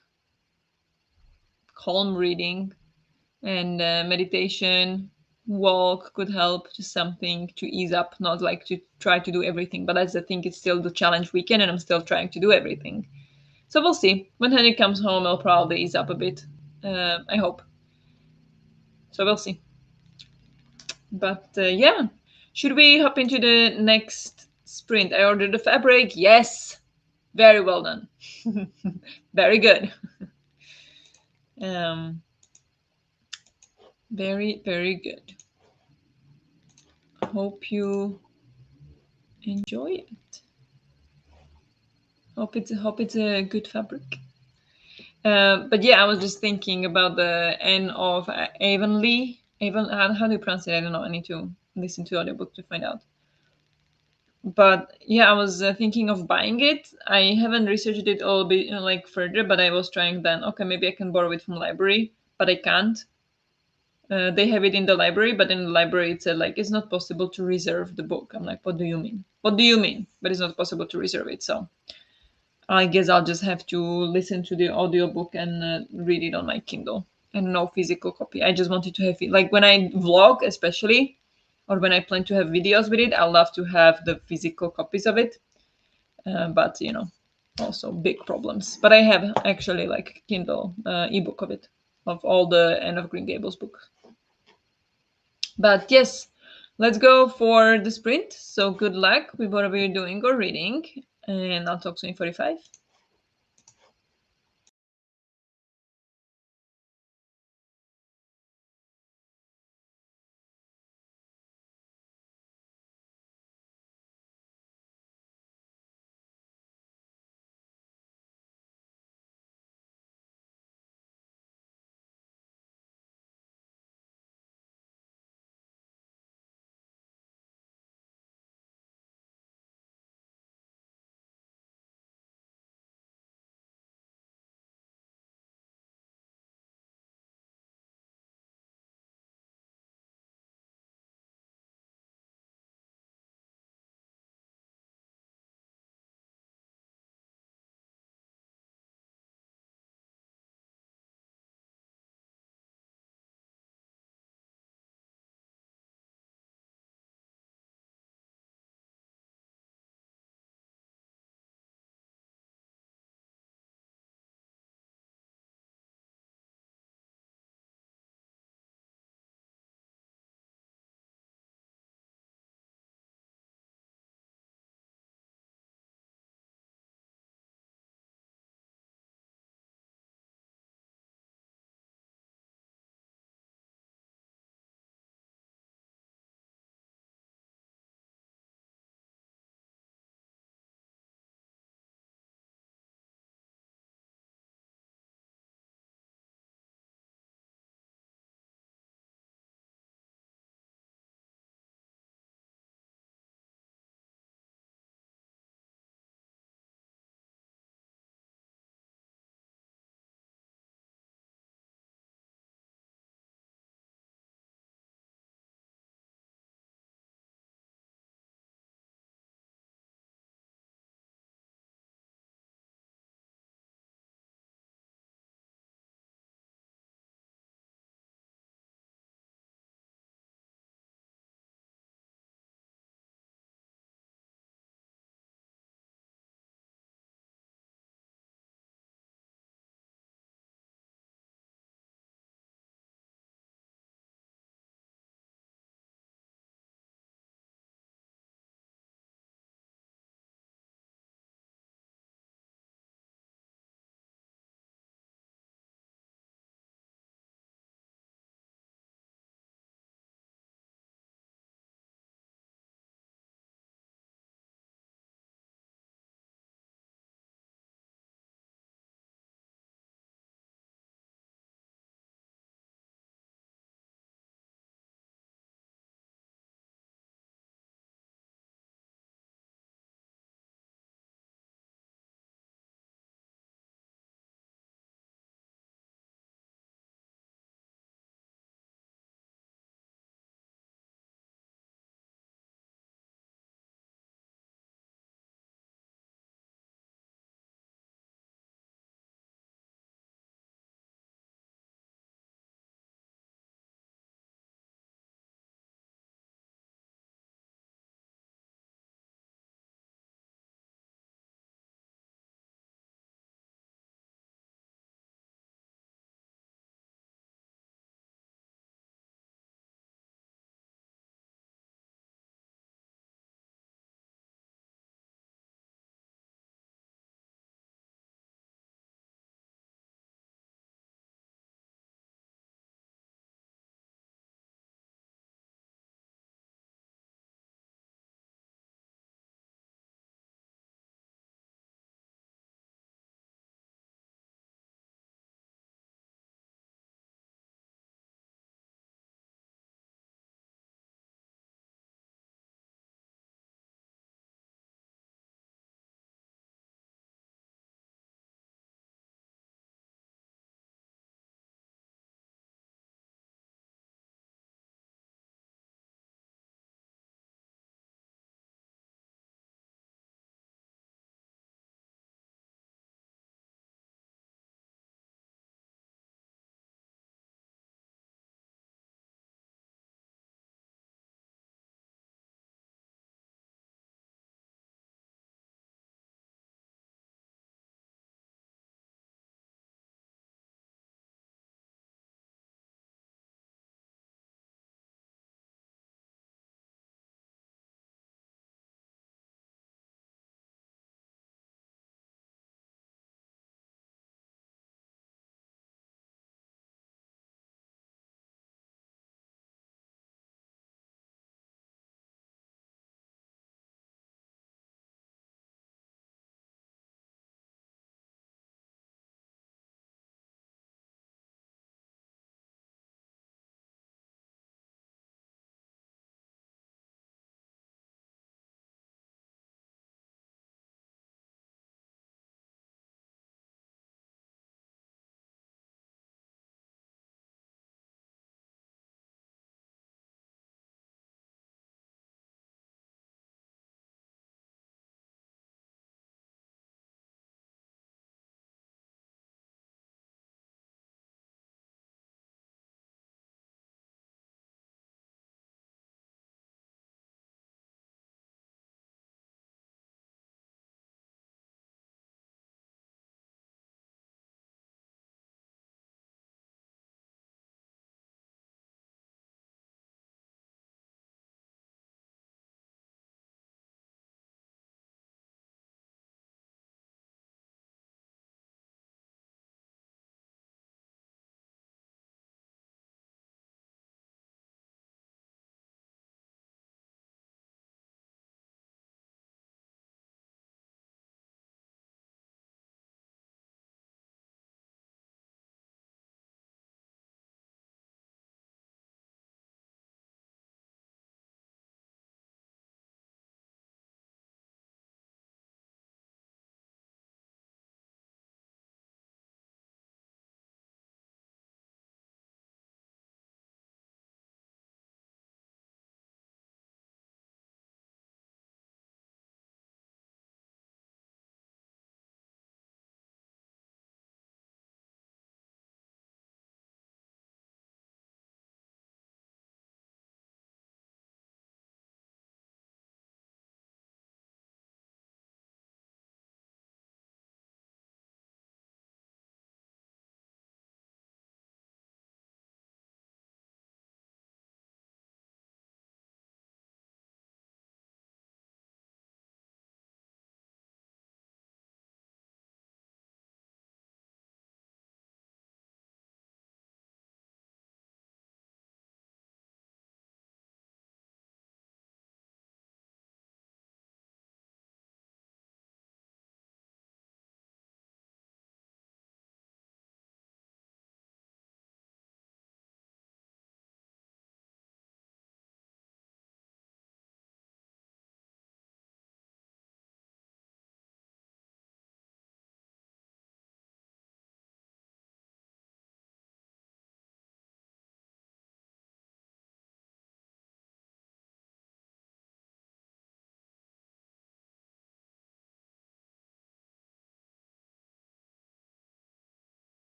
Speaker 1: calm reading, and meditation, walk could help, just something to ease up, not like to try to do everything. But that's, I think, it's still the challenge weekend, and I'm still trying to do everything. So we'll see. When Henry comes home, I'll probably ease up a bit. I hope. So we'll see. But yeah, should we hop into the next sprint? I ordered the fabric. Yes, very well done. Very good. Um, very, very good. Hope you enjoy it. Hope it's a good fabric. But yeah, I was just thinking about the N of Avonlea. Avon, how do you pronounce it? I don't know. I need to listen to the audiobook to find out. But yeah, I was thinking of buying it. I haven't researched it all bit like further, but I was trying then. Okay, maybe I can borrow it from library, but I can't. They have it in the library, but in the library it said like it's not possible to reserve the book. I'm like, what do you mean? What do you mean? But it's not possible to reserve it. So I guess I'll just have to listen to the audiobook and read it on my Kindle and no physical copy. I just wanted to have it like when I vlog, especially, or when I plan to have videos with it. I love to have the physical copies of it. But also big problems. But I have actually like Kindle ebook of it, of all the Anne of Green Gables book. But yes, let's go for the sprint. So good luck with whatever you're doing or reading, and I'll talk to you in 45.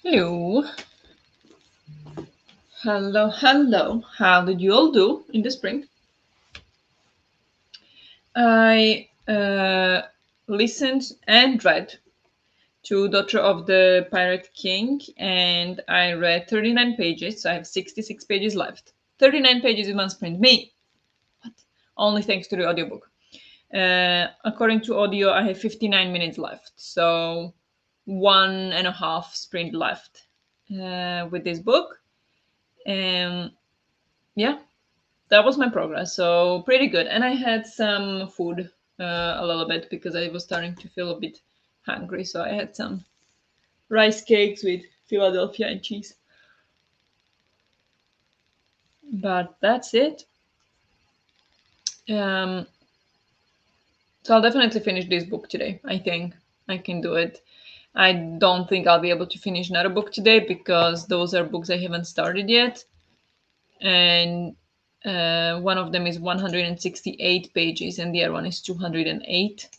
Speaker 1: Hello. Hello, hello. How did you all do in the spring? I listened and read to Daughter of the Pirate King, and I read 39 pages, so I have 66 pages left. 39 pages in one sprint. Me! What? Only thanks to the audiobook. According to audio, I have 59 minutes left, so 1.5 sprint left with this book. And yeah, that was my progress. So pretty good. And I had some food a little bit because I was starting to feel a bit hungry. So I had some rice cakes with Philadelphia and cheese. But that's it. Um, so I'll definitely finish this book today. I think I can do it. I don't think I'll be able to finish another book today because those are books I haven't started yet. And one of them is 168 pages and the other one is 208.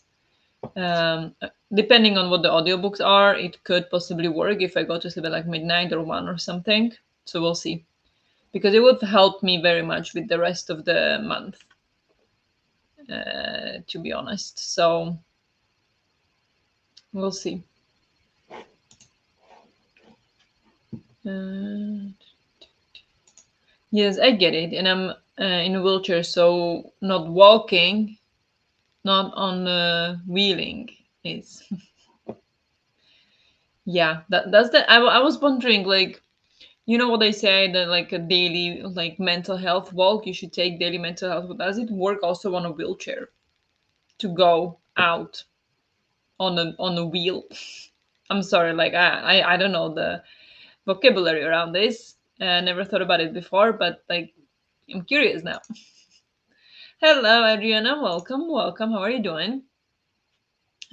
Speaker 1: Depending on what the audiobooks are, it could possibly work if I go to sleep at like midnight or 1 or something. So we'll see. Because it would help me very much with the rest of the month, to be honest. So we'll see. Uh, yes, I get it. And I'm in a wheelchair, so not walking, not on wheeling is. Yeah, that's the. I was wondering, like, you know what they say that like a daily like mental health walk, you should take daily mental health. But does it work also on a wheelchair to go out on a wheel? I'm sorry, like I don't know the vocabulary around this. Never thought about it before, but like I'm curious now. Hello, Adriana. Welcome, welcome. How are you doing?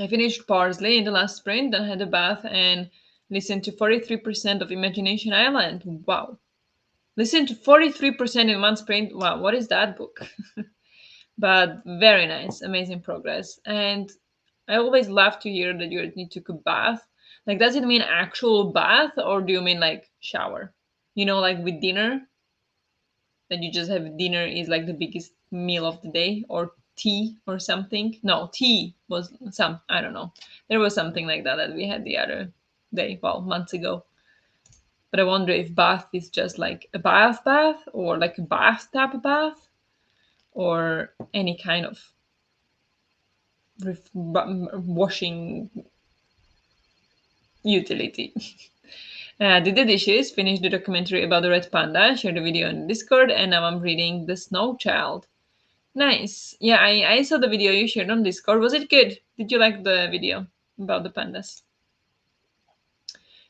Speaker 1: I finished Parsley in the last sprint, then had a bath and listened to 43% of Imagination Island. Wow. Listen to 43% in one sprint. Wow, what is that book? But very nice, amazing progress. And I always love to hear that you need to took a bath. Like, does it mean actual bath or do you mean like shower? You know, like with dinner, that you just have dinner is like the biggest meal of the day, or tea or something. No, tea was I don't know. There was something like that that we had the other day, well, months ago. But I wonder if bath is just like a bath or like a bathtub bath or any kind of washing utility. Did the dishes, finished the documentary about the red panda, shared the video on Discord, and now I'm reading The Snow Child. Nice. Yeah, I saw the video you shared on Discord. Was it good? Did you like the video about the pandas?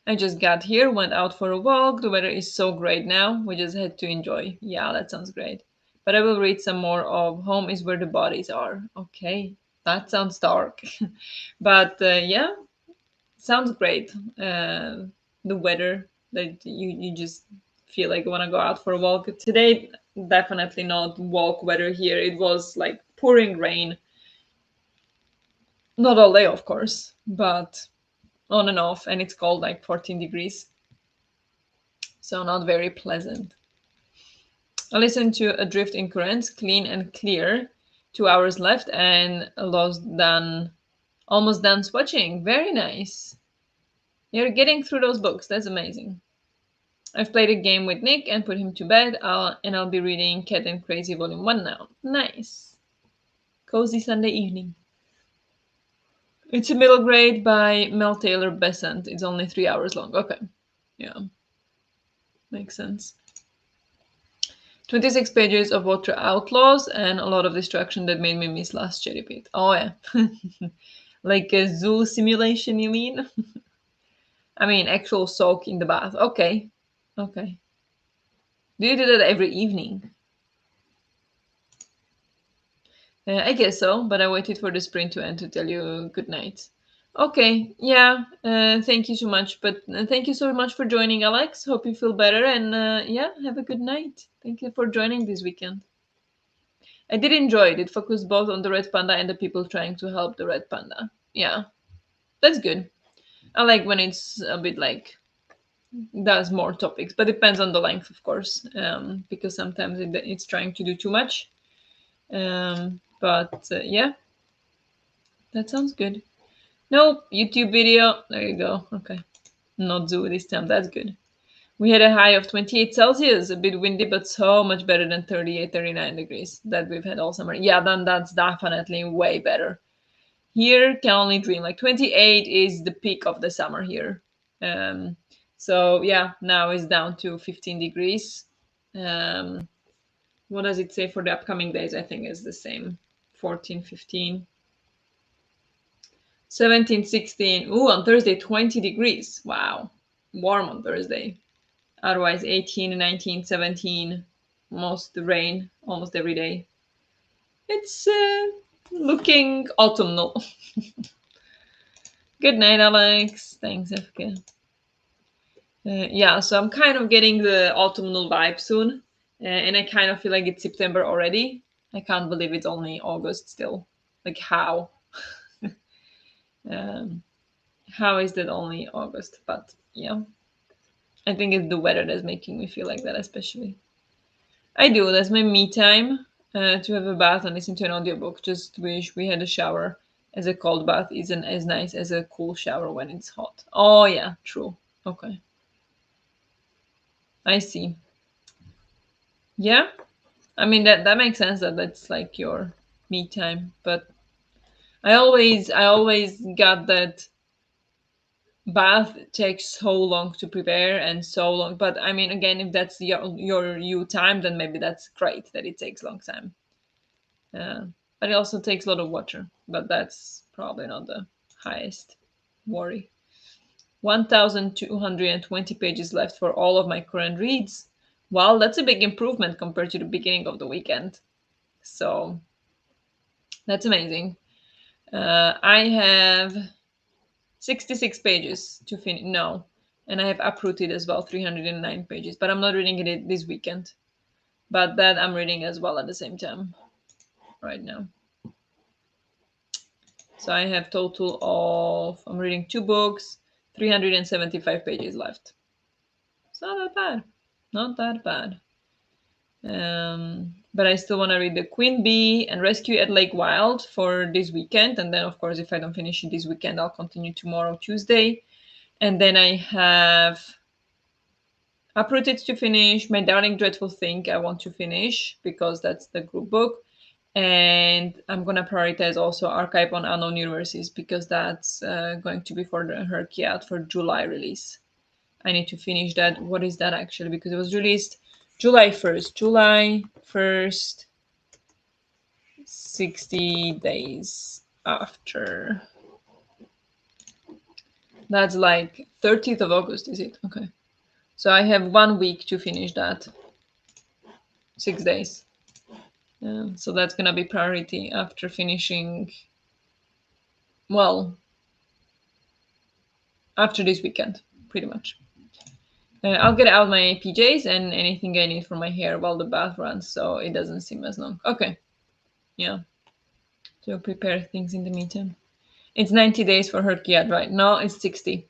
Speaker 1: I just got here, went out for a walk. The weather is so great now. We just had to enjoy. Yeah, that sounds great. But I will read some more of Home is Where the Bodies Are. Okay, that sounds dark. But yeah, sounds great. The weather that you just feel like you want to go out for a walk. Today, definitely not walk weather here. It was like pouring rain. Not all day, of course, but on and off. And it's cold, like 14 degrees. So not very pleasant. I listened to Adrift in Currents, Clean and Clear. 2 hours left and almost done swatching. Very nice. You're getting through those books. That's amazing. I've played a game with Nick and put him to bed, and I'll be reading Cat and Crazy Volume 1 now. Nice. Cozy Sunday evening. It's a middle grade by Mel Taylor Besant. It's only 3 hours long. Okay. Yeah. Makes sense. 26 pages of Water Outlaws and a lot of destruction that made me miss Last Cherry Pit. Oh, yeah. Like a zoo simulation, you mean? I mean, actual soak in the bath. Okay. Okay. Do you do that every evening? I guess so, but I waited for the sprint to end to tell you good night. Okay, yeah, thank you so much. But thank you so much for joining, Alex. Hope you feel better and yeah, have a good night. Thank you for joining this weekend. I did enjoy it. It focused both on the red panda and the people trying to help the red panda. Yeah, that's good. I like when it's a bit like does more topics, but depends on the length, of course, because sometimes it's trying to do too much. But yeah, that sounds good. Nope, YouTube video. There you go. Okay, not zoo this time. That's good. We had a high of 28 Celsius, a bit windy, but so much better than 38, 39 degrees that we've had all summer. Yeah, then that's definitely way better. Here, can only dream. Like 28 is the peak of the summer here. Um, so yeah, now it's down to 15 degrees. Um, what does it say for the upcoming days? I think it's the same. 14, 15, 17, 16. Ooh, on Thursday, 20 degrees. Wow. Warm on Thursday. Otherwise, 18, 19, 17. Most rain almost every day. It's looking autumnal. Good night, Alex. Thanks, FK. Yeah, so I'm kind of getting the autumnal vibe soon, and I kind of feel like it's September already. I can't believe it's only August still. Like how? Um, how is that only August? But yeah, I think it's the weather that's making me feel like that, especially. I do. That's my me time, to have a bath and listen to an audiobook. Just wish we had a shower, as a cold bath isn't as nice as a cool shower when it's hot. Oh yeah, true. Okay, I see. Yeah, I mean that makes sense that that's like your me time. But I always got that bath takes so long to prepare and so long. But I mean, again, if that's your you time, then maybe that's great that it takes long time. Uh, but it also takes a lot of water. But that's probably not the highest worry. 1,220 pages left for all of my current reads. Well, that's a big improvement compared to the beginning of the weekend. So that's amazing. I have 66 pages to finish. No. And I have uprooted as well, 309 pages. But I'm not reading it this weekend. But that I'm reading as well at the same time right now. So I have total of, I'm reading 2 books, 375 pages left. It's not that bad. Not that bad. But I still want to read The Queen Bee and Rescue at Lake Wild for this weekend. And then, of course, if I don't finish it this weekend, I'll continue tomorrow, Tuesday. And then I have Uprooted to finish, My Darling Dreadful Thing I want to finish because that's the group book. And I'm going to prioritize also Archive on Unknown Universes because that's going to be for the HRCYED for July release. I need to finish that. What is that actually? Because it was released July 1st. July 1st, 60 days after. That's like 30th of August, is it? Okay. So I have 1 week to finish that. 6 days. So that's going to be priority after finishing, well, after this weekend, pretty much. I'll get out my PJs and anything I need for my hair while the bath runs, so it doesn't seem as long. Okay. Yeah. So prepare things in the meantime. It's 90 days for HRCYED, right? No, it's 60.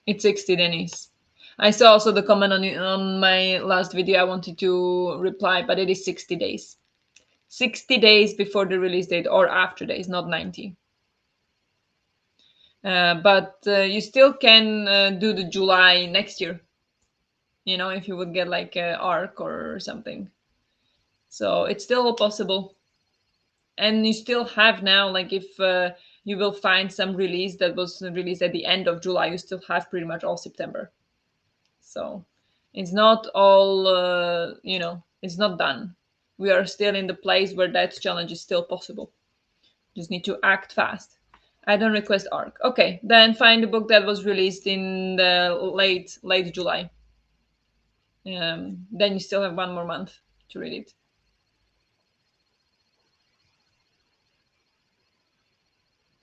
Speaker 1: It's 60, Denise. I saw also the comment on my last video. I wanted to reply, but it is 60 days. 60 days before the release date or after days, not 90. But you still can do the July next year, if you would get like an arc or something. So it's still possible. And you still have now, like if you will find some release that was released at the end of July, you still have pretty much all September. So it's not all, it's not done. We are still in the place where that challenge is still possible. Just need to act fast. I don't request arc. Okay, then find the book that was released in the late July. Then you still have 1 more month to read it.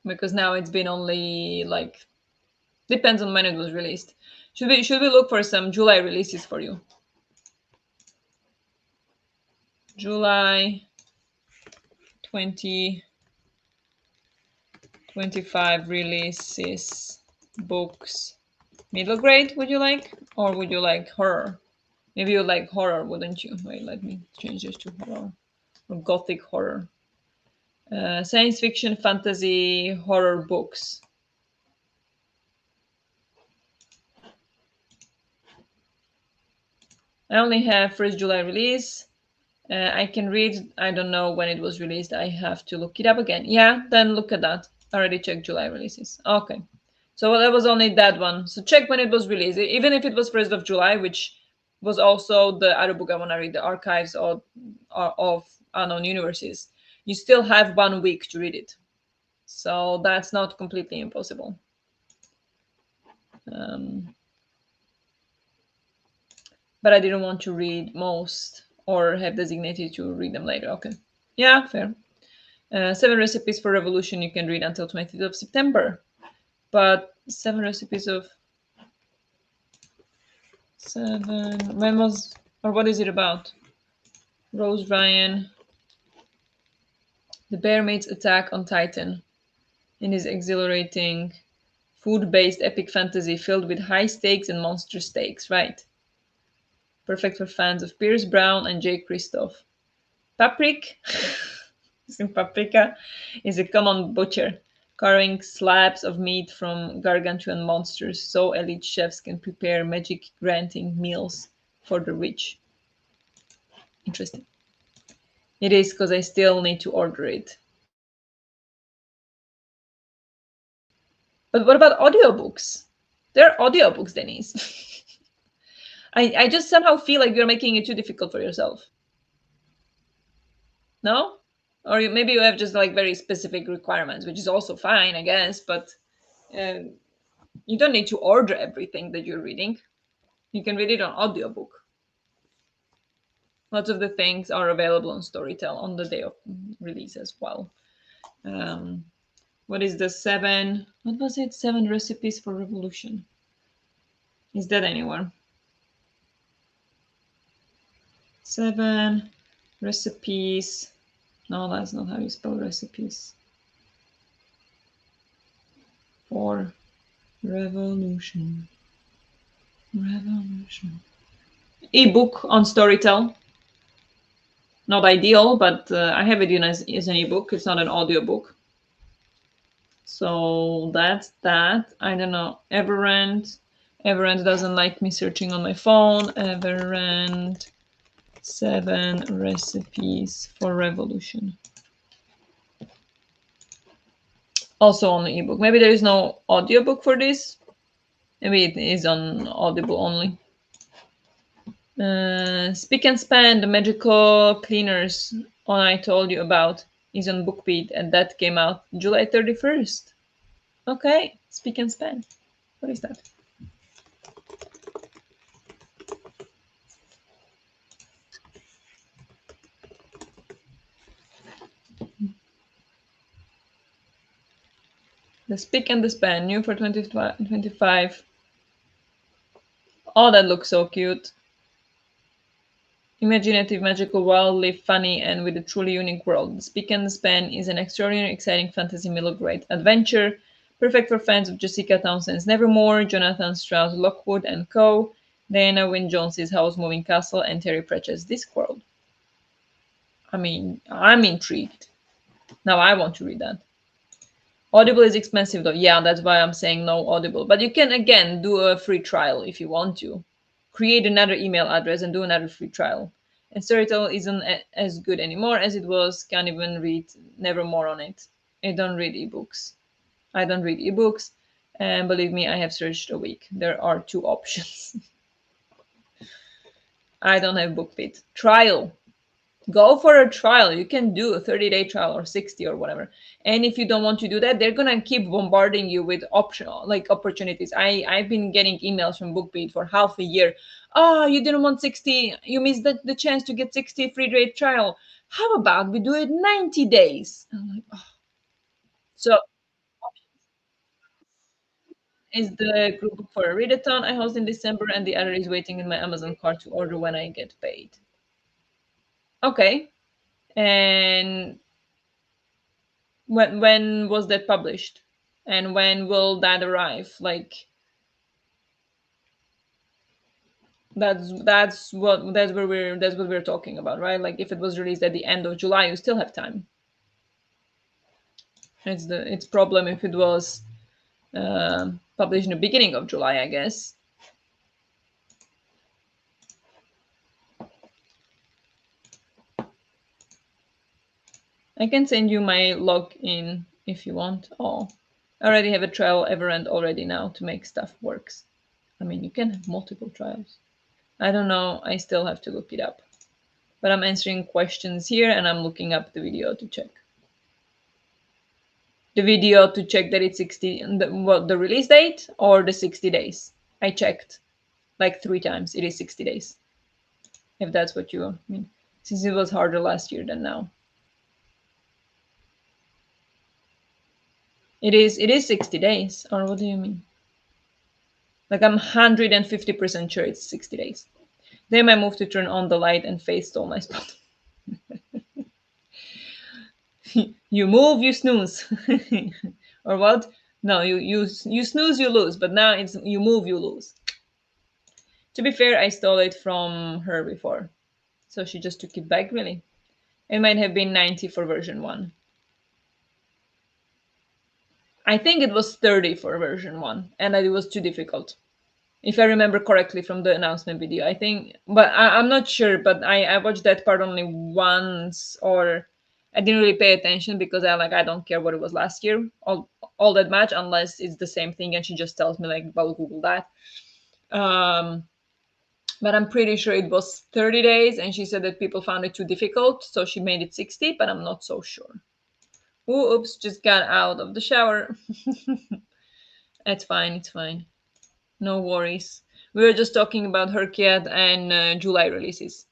Speaker 1: Because now it's been only like, depends on when it was released. Should we look for some July releases for you? July 2025 releases, books Middle grade, would you like? Or would you like horror? Maybe you like horror, wouldn't you? Wait, let me change this to horror. Or gothic horror. Science fiction, fantasy, horror books. I only have 1st July release. I can read. I don't know when it was released. I have to look it up again. Yeah, then look at that. I already checked July releases. Okay. So that was only that one. So check when it was released. Even if it was 1st of July, which was also the other book I want to read, the Archives of Unknown Universes, you still have 1 week to read it. So that's not completely impossible. Um, but I didn't want to read most or have designated to read them later. Okay. Yeah, fair. 7 recipes for revolution you can read until 20th of September. But 7 recipes of 7. When was, or what is it about? Rose Ryan. The bear mates attack on Titan in his exhilarating food-based epic fantasy filled with high stakes and monster stakes, right? Perfect for fans of Pierce Brown and Jake Christoph. Paprik, Paprika, is a common butcher, carving slabs of meat from gargantuan monsters so elite chefs can prepare magic-granting meals for the rich. Interesting. It is because I still need to order it. But what about audiobooks? There are audiobooks, Denise. I just somehow feel like you're making it too difficult for yourself. No? Or maybe you have just like very specific requirements, which is also fine, I guess, but uh, you don't need to order everything that you're reading. You can read it on audiobook. Lots of the things are available on Storytel on the day of release as well. Um, what is the 7? What was it? 7 recipes for revolution. Is that anywhere? 7 recipes. No, that's not how you spell recipes. For revolution. Revolution. Ebook on Storytel. Not ideal, but I have it in as an ebook. It's not an audiobook. So that's that. I don't know. Everend. Everend doesn't like me searching on my phone. Everend. 7 recipes for revolution. Also on the ebook. Maybe there is no audiobook for this. Maybe it is on Audible only. Speak and Span, the magical cleaners one I told you about, is on BookBeat, and that came out July 31st. Okay, Speak and Span. What is that? The Speak and the Span, new for 2025. Oh, that looks so cute. Imaginative, magical, wildly funny, and with a truly unique world. The Speak and the Span is an extraordinary, exciting fantasy middle grade adventure, perfect for fans of Jessica Townsend's Nevermore, Jonathan Strauss Lockwood and Co., Diana Wynne Jones's House Moving Castle, and Terry Pratchett's Discworld. I mean, I'm intrigued. Now I want to read that. Audible is expensive though. Yeah, that's why I'm saying no Audible. But you can again do a free trial if you want to. Create another email address and do another free trial. And Storytel isn't as good anymore as it was. Can't even read Nevermore on it. I don't read ebooks. I don't read ebooks. And believe me, I have searched a week. There are 2 options. I don't have BookBeat. Trial. Go for a trial. You can do a 30-day trial or 60 or whatever. And if you don't want to do that, they're gonna keep bombarding you with optional like opportunities. I've been getting emails from BookBeat for half a year. Oh, you didn't want 60, you missed the chance to get 60 free-day trial. How about we do it 90 days? I'm like, oh. So is the group book for a readathon I host in December, and the other is waiting in my Amazon cart to order when I get paid. Okay. And when was that published? And when will that arrive? Like, That's what we're talking about, right? Like if it was released at the end of July, you still have time. It's problem if it was published in the beginning of July, I guess. I can send you my login if you want. Oh, I already have a trial Everend already now to make stuff works. I mean, you can have multiple trials. I don't know. I still have to look it up. But I'm answering questions here and I'm looking up the video to check. The video to check that it's 60, the release date or the 60 days. I checked like 3 times. It is 60 days. If that's what you mean. Since it was harder last year than now. It is 60 days. Or what do you mean? Like I'm 150% sure it's 60 days. Then I moved to turn on the light and face stole my spot. You move, you snooze. Or what? No, you snooze, you lose. But now it's you move, you lose. To be fair, I stole it from her before. So she just took it back, really. It might have been 90 for version 1. I think it was 30 for version 1, and that it was too difficult. If I remember correctly from the announcement video, I think, but I'm not sure. But I watched that part only once, or I didn't really pay attention because I don't care what it was last year all that much unless it's the same thing and she just tells me like, well, Google that. Um, but I'm pretty sure it was 30 days, and she said that people found it too difficult, so she made it 60. But I'm not so sure. Oops, just got out of the shower. It's fine. It's fine. No worries. We were just talking about HRCYED and July releases.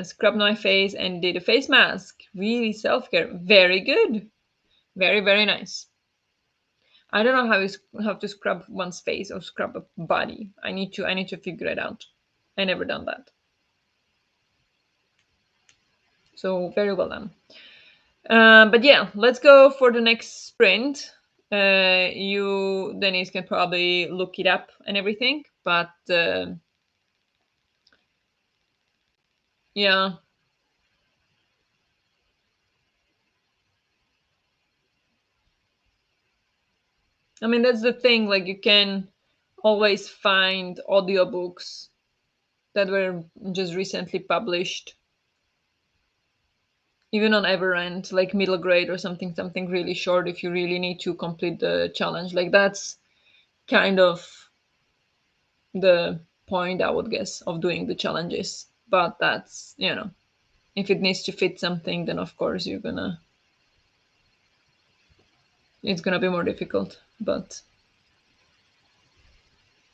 Speaker 1: Scrubbed my face and did a face mask. Really self-care. Very good. Very, very nice. I don't know how to scrub one's face or scrub a body. I need to figure it out. I never done that. So very well done. But yeah, let's go for the next sprint. You, Denise, can probably look it up and everything, but yeah. I mean, that's the thing. Like, you can always find audiobooks that were just recently published, even on Everend, like middle grade or something really short. If you really need to complete the challenge, like that's kind of the point, I would guess, of doing the challenges. But that's, if it needs to fit something, then of course it's gonna be more difficult. But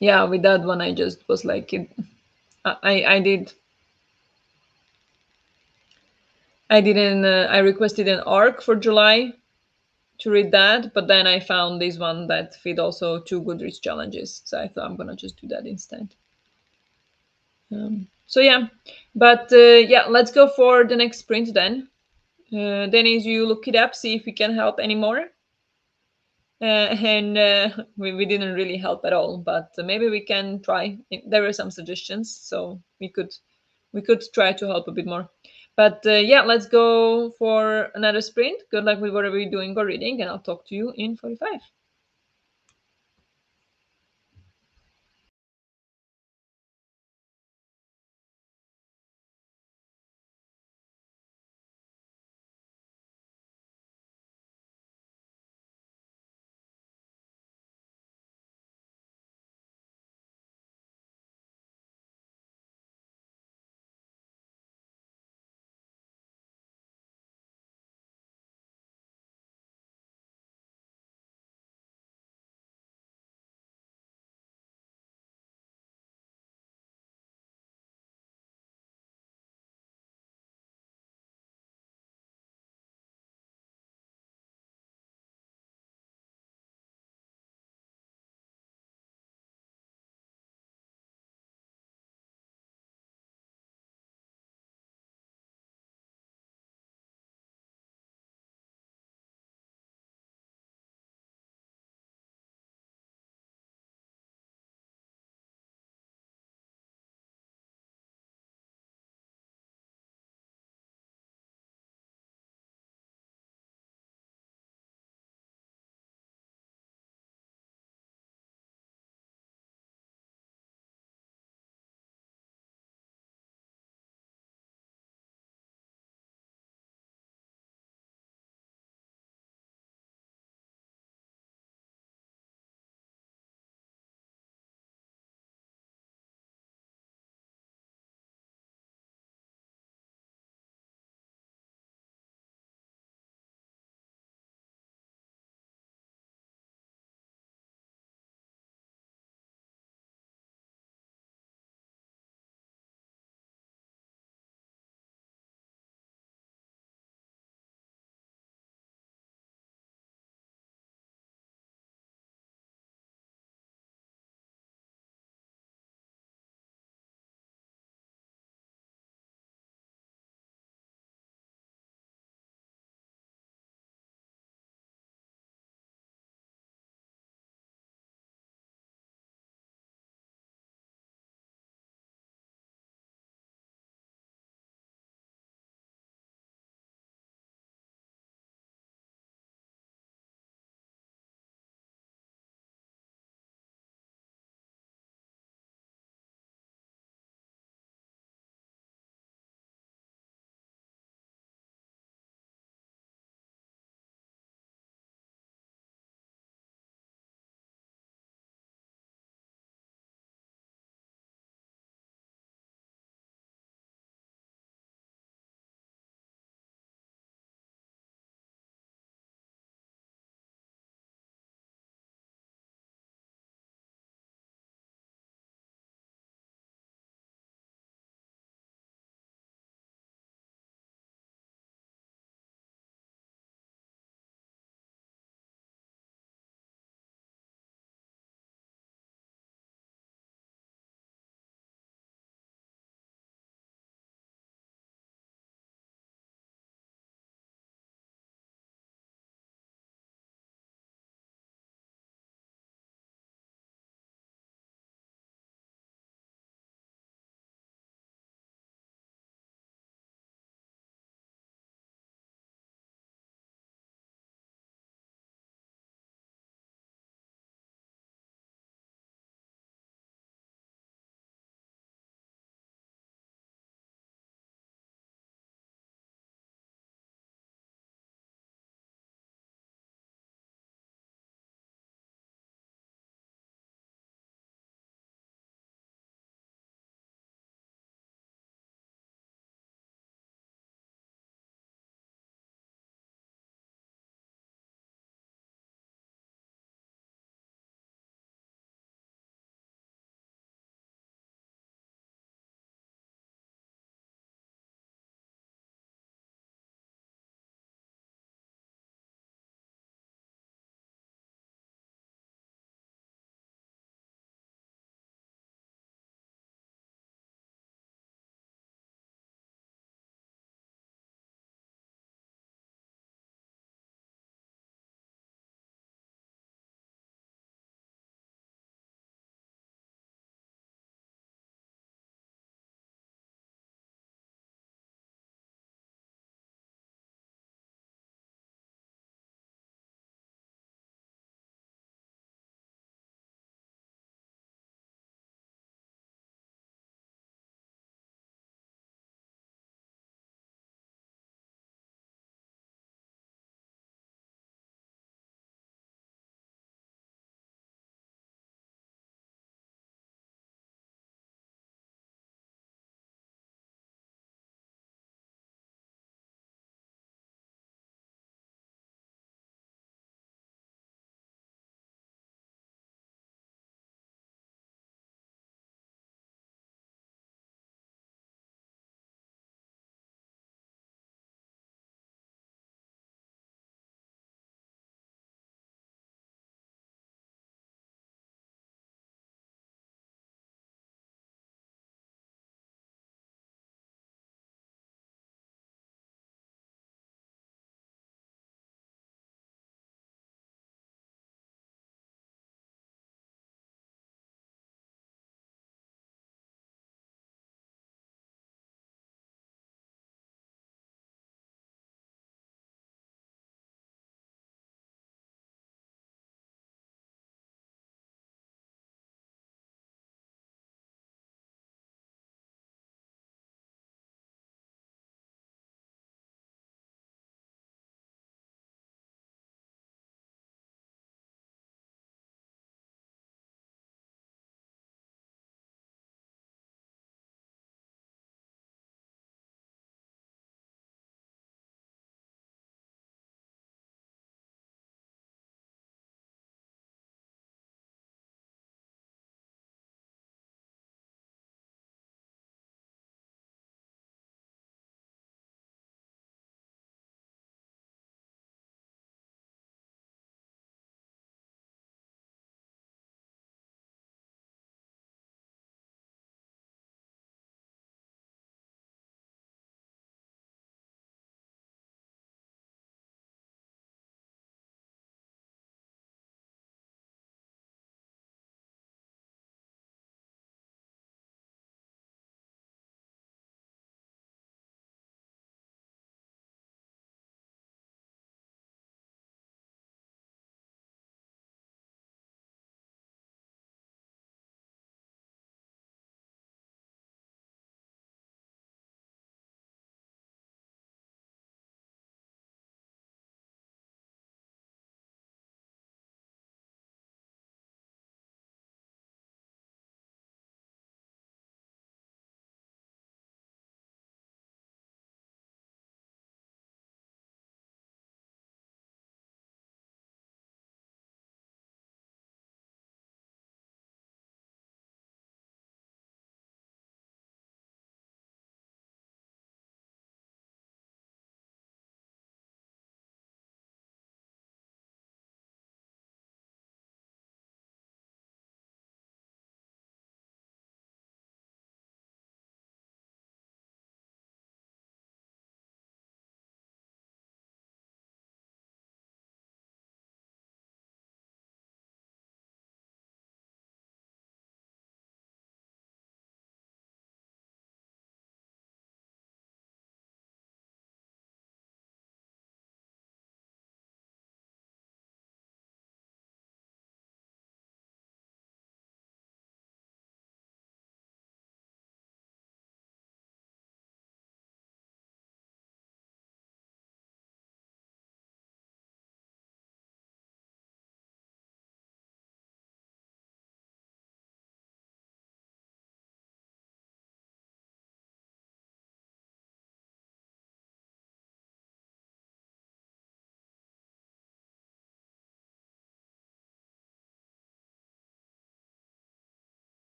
Speaker 1: yeah, with that one, I just was like, I did. I requested an arc for July to read that, but then I found this one that fit also two Goodreads challenges, so I thought I'm gonna just do that instead. So yeah, but yeah, let's go for the next sprint then. Denise, you look it up, see if we can help anymore. And we didn't really help at all, but maybe we can try. There were some suggestions, so we could try to help a bit more. But yeah, let's go for another sprint. Good luck with whatever you're doing or reading, and I'll talk to you in 45.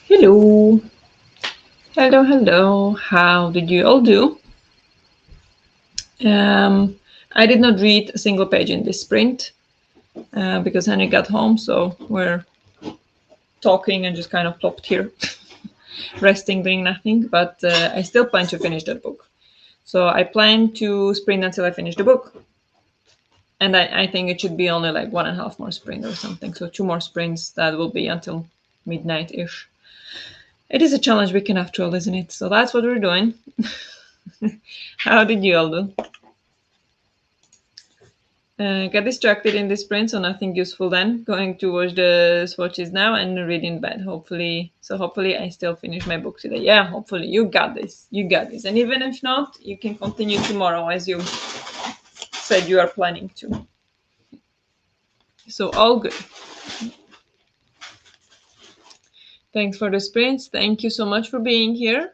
Speaker 1: Hello. Hello, hello. How did you all do? I did not read a single page in this sprint because Henry got home, so we're talking and just kind of plopped here, resting, doing nothing. But I still plan to finish that book. So I plan to sprint until I finish the book. And I think it should be only like 1.5 more sprint or something. So 2 more sprints, that will be until midnight-ish. It is a challenge weekend after all, isn't it? So that's what we're doing. How did you all do? Got distracted in this sprint, so nothing useful then. Going to watch the swatches now and read in bed. Hopefully I still finish my book today. Yeah, hopefully. You got this. You got this. And even if not, you can continue tomorrow as you said you are planning to. So all good. Thanks for the sprints. Thank you so much for being here.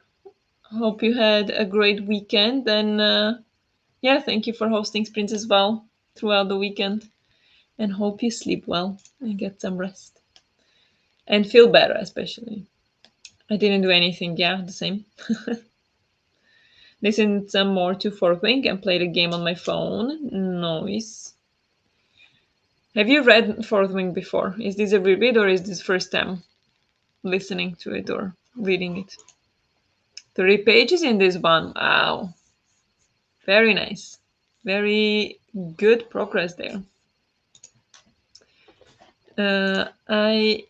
Speaker 1: Hope you had a great weekend. And yeah, thank you for hosting sprints as well throughout the weekend. And hope you sleep well and get some rest. And feel better, especially. I didn't do anything. Yeah, the same. Listen some more to Fourth Wing and play the game on my phone. Nice. Have you read Fourth Wing before? Is this a reread or is this first time listening to it or reading it? 3 pages in this one. Wow. Very nice. Very good progress there. I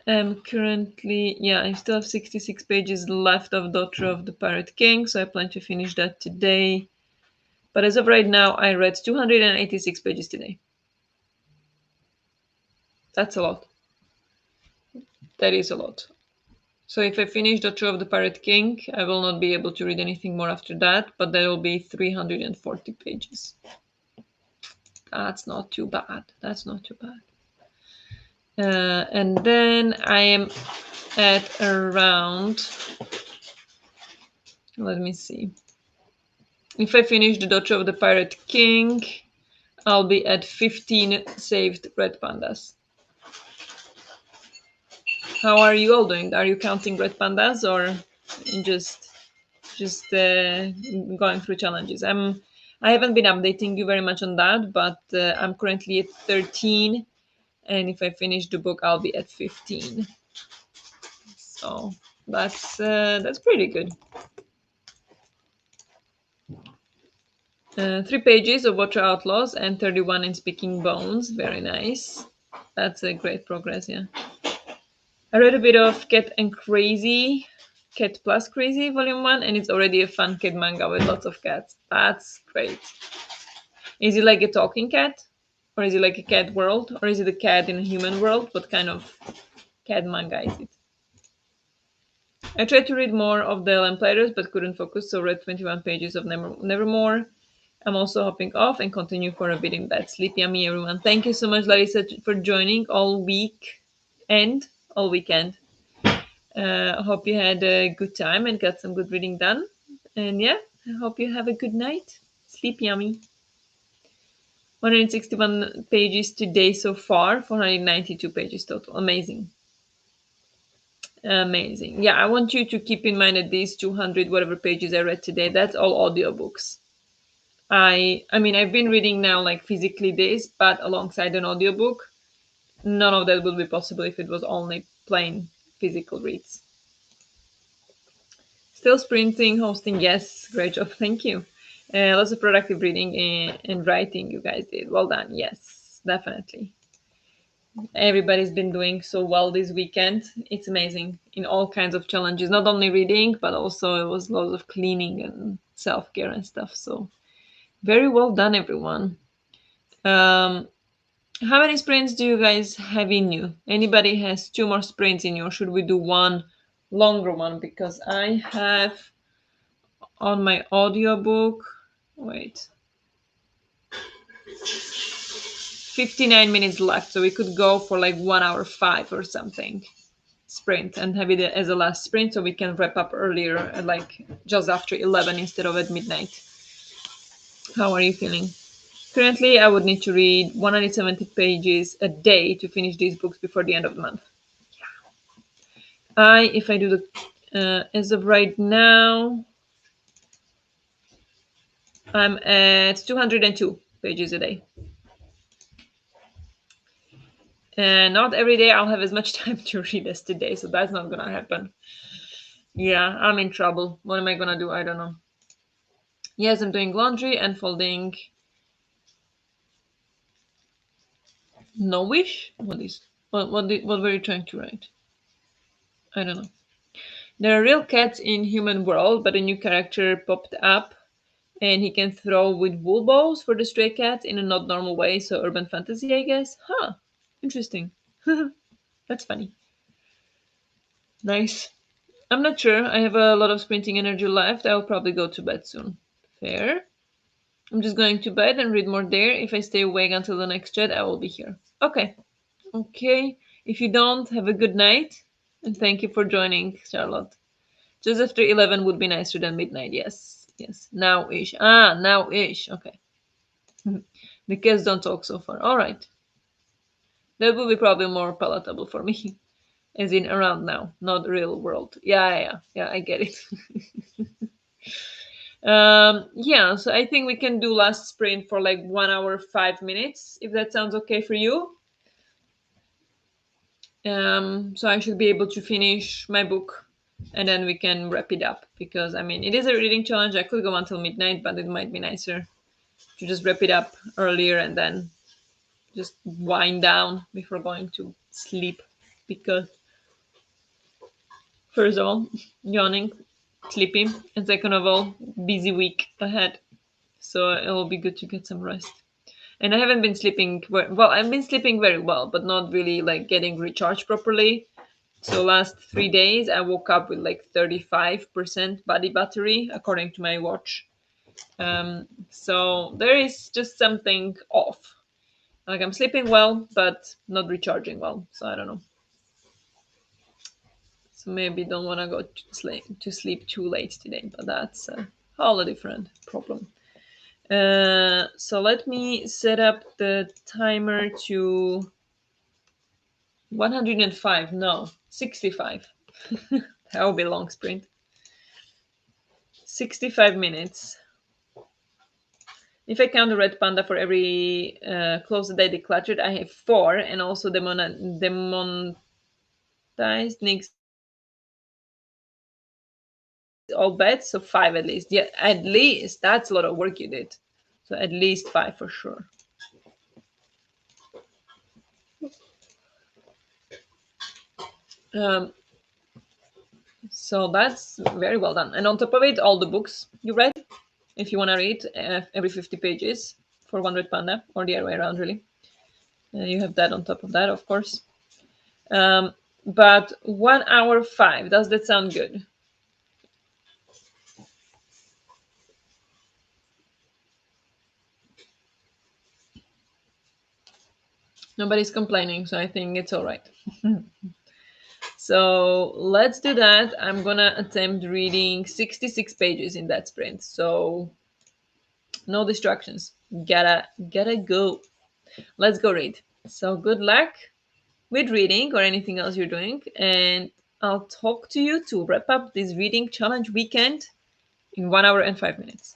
Speaker 1: am currently, I still have 66 pages left of Daughter of the Pirate King, so I plan to finish that today. But as of right now, I read 286 pages today. That's a lot. That is a lot. So if I finish Daughter of the Pirate King, I will not be able to read anything more after that, but that will be 340 pages. That's not too bad. That's not too bad. And then I am at around, let me see. If I finish the Daughter of the Pirate King, I'll be at 15 saved red pandas. How are you all doing? Are you counting red pandas or just going through challenges? I haven't been updating you very much on that, but I'm currently at 13, and if I finish the book, I'll be at 15. So that's pretty good. 3 pages of Water Outlaws and 31 in Speaking Bones. Very nice. That's a great progress, yeah. I read a bit of Cat and Crazy, Cat Plus Crazy, Volume 1, and it's already a fun cat manga with lots of cats. That's great. Is it like a talking cat? Or is it like a cat world? Or is it a cat in a human world? What kind of cat manga is it? I tried to read more of the Lamplighters, but couldn't focus, so read 21 pages of Nevermore. I'm also hopping off and continue for a bit in bed. Sleep yummy, everyone. Thank you so much, Larissa, for joining all week and all weekend. Hope you had a good time and got some good reading done. And yeah, I hope you have a good night. Sleep yummy. 161 pages today so far, 492 pages total. Amazing. Amazing. Yeah, I want you to keep in mind that these 200 whatever pages I read today, that's all audiobooks. I mean, I've been reading now like physically this, but alongside an audiobook. None of that would be possible if it was only plain physical reads. Still sprinting, hosting, yes, great job, thank you. Lots of productive reading and writing you guys did. Well done, yes, definitely. Everybody's been doing so well this weekend. It's amazing in all kinds of challenges, not only reading, but also it was lots of cleaning and self-care and stuff. So very well done, everyone. How many sprints do you guys have in you? Anybody has 2 more sprints in you, or should we do one longer one? Because I have on my audiobook, wait, 59 minutes left, so we could go for like 1 hour 5 or something sprint and have it as a last sprint, so we can wrap up earlier, like just after 11 instead of at midnight. How are you feeling? Currently, I would need to read 170 pages a day to finish these books before the end of the month. If I do the, as of right now, I'm at 202 pages a day. And not every day I'll have as much time to read as today, so that's not gonna happen. Yeah, I'm in trouble. What am I gonna do? I don't know. Yes, I'm doing laundry and folding. No wish? What is? What were you trying to write? I don't know. There are real cats in human world, but a new character popped up, and he can throw with wool balls for the stray cat in a not normal way. So urban fantasy, I guess. Huh? Interesting. That's funny. Nice. I'm not sure. I have a lot of sprinting energy left. I'll probably go to bed soon. Fair. I'm just going to bed and read more there. If I stay awake until the next chat, I will be here. Okay. Okay. If you don't, have a good night. And thank you for joining, Charlotte. Just after 11 would be nicer than midnight. Yes. Yes. Now ish. Ah, now ish. Okay. The kids don't talk so far. All right. That would be probably more palatable for me. As in around now, not real world. Yeah, I get it. Yeah, so I think we can do last sprint for like 1 hour, 5 minutes, if that sounds okay for you. So I should be able to finish my book and then we can wrap it up because I mean, it is a reading challenge. I could go until midnight, but it might be nicer to just wrap it up earlier and then just wind down before going to sleep because, first of all, yawning, sleepy, and second of all, busy week ahead. So it will be good to get some rest. And I haven't been sleeping well. I've been sleeping very well, but not really like getting recharged properly. So last 3 days, I woke up with like 35% body battery according to my watch. So there is just something off. Like I'm sleeping well, but not recharging well. So I don't know. So maybe don't want to go to sleep too late today, but that's a whole different problem. So let me set up the timer to 105. No, 65. That will be a long sprint. 65 minutes. If I count the red panda for every close that I decluttered, I have four, and also demonetized nicks all bets, so five at least. Yeah, at least. That's a lot of work you did. So at least five for sure. Um, so that's very well done. And on top of it, all the books you read, if you want to read every 50 pages for One Red Panda, or the other way around, really. You have that on top of that, of course. But 1 hour 5, does that sound good? Nobody's complaining, so I think it's all right. So let's do that. I'm gonna attempt reading 66 pages in that sprint. So no distractions. Gotta go. Let's go read. So good luck with reading or anything else you're doing, and I'll talk to you to wrap up this reading challenge weekend in 1 hour and 5 minutes.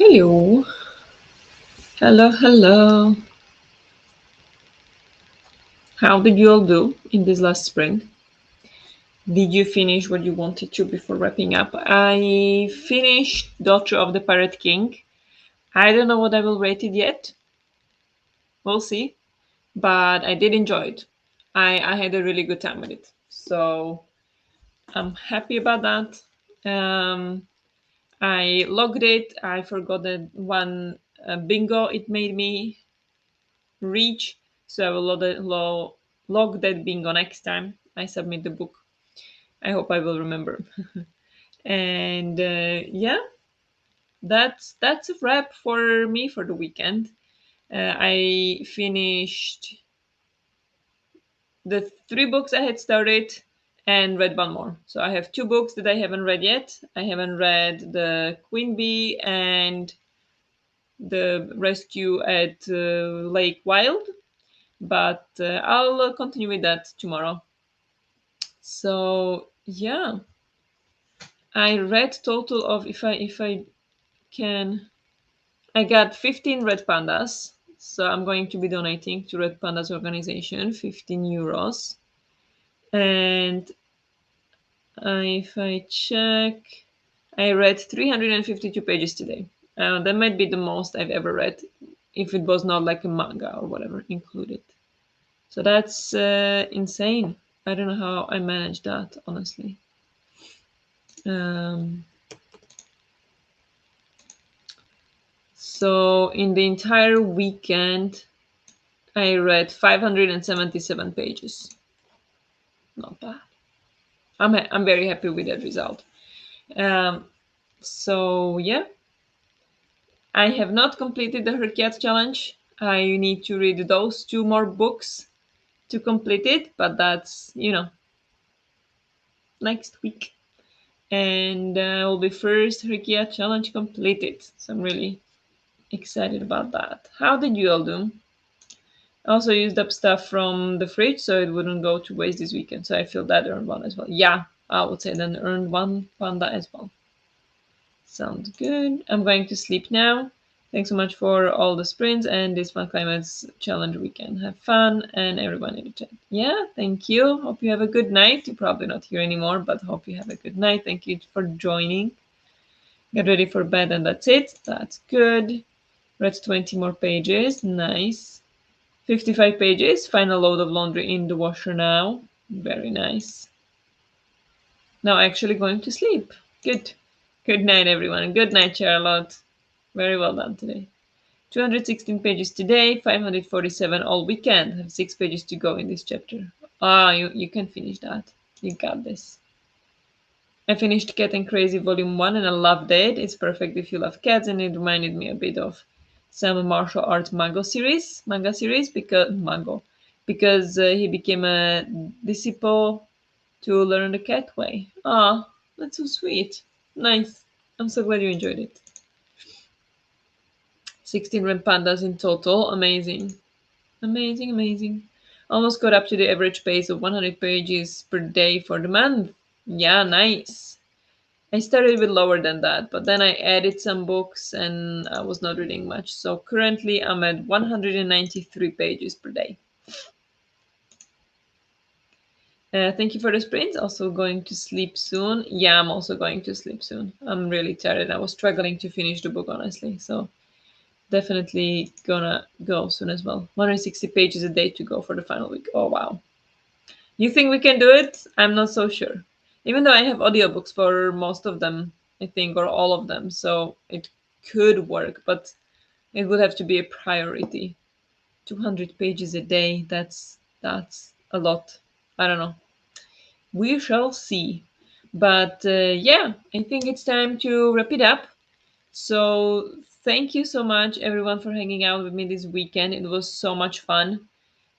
Speaker 1: Hello. Hello, hello. How did you all do in this last spring? Did you finish what you wanted to before wrapping up? I finished Daughter of the Pirate King. I don't know what I will rate it yet. We'll see. But I did enjoy it. I had a really good time with it. So I'm happy about that. I logged it. I forgot that one bingo it made me reach. So I will log that bingo next time I submit the book. I hope I will remember. And yeah, that's a wrap for me for the weekend. I finished the three books I had started and read one more. So I have two books that I haven't read yet. I haven't read the Queen Bee and the Rescue at Lake Wild, but I'll continue with that tomorrow. So yeah, I read total of if I can, I got 15 red pandas. So I'm going to be donating to Red Pandas organization 15 euros. And if I check, I read 352 pages today. That might be the most I've ever read, if it was not like a manga or whatever included. So that's insane. I don't know how I managed that, honestly. Um, so in the entire weekend, I read 577 pages. Not bad. I'm very happy with that result. Um, so yeah, I have not completed the HRCYED challenge. I need to read those two more books to complete it, but that's next week. And will be first HRCYED challenge completed. So I'm really excited about that. How did you all do? I also used up stuff from the fridge so it wouldn't go to waste this weekend. So I feel that earned one as well. Yeah, I would say then earned one panda as well. Sounds good. I'm going to sleep now. Thanks so much for all the sprints and this fun climates challenge weekend. Have fun and everyone in the chat. Yeah, thank you. Hope you have a good night. You're probably not here anymore, but hope you have a good night. Thank you for joining. Get ready for bed and that's it. That's good. Read 20 more pages. Nice. 55 pages. Final load of laundry in the washer now. Very nice. Now actually going to sleep. Good. Good night, everyone. Good night, Charlotte. Very well done today. 216 pages today, 547 all weekend. I have 6 pages to go in this chapter. You can finish that. You got this. I finished Cat and Crazy Volume 1 and I loved it. It's perfect if you love cats and it reminded me a bit of some martial arts manga series because he became a disciple to learn the cat way. Ah, that's so sweet. Nice. I'm so glad you enjoyed it. 16 red pandas in total. Amazing. Amazing, amazing. Almost got up to the average pace of 100 pages per day for the month. Yeah, nice. I started a bit lower than that, but then I added some books and I was not reading much. So currently I'm at 193 pages per day. Thank you for the sprints. Also going to sleep soon. Yeah, I'm also going to sleep soon. I'm really tired. I was struggling to finish the book, honestly. So definitely gonna go soon as well. 160 pages a day to go for the final week. Oh, wow. You think we can do it? I'm not so sure. Even though I have audiobooks for most of them, I think, or all of them. So it could work, but it would have to be a priority. 200 pages a day, that's a lot. I don't know. We shall see. But yeah, I think it's time to wrap it up. So thank you so much, everyone, for hanging out with me this weekend. It was so much fun,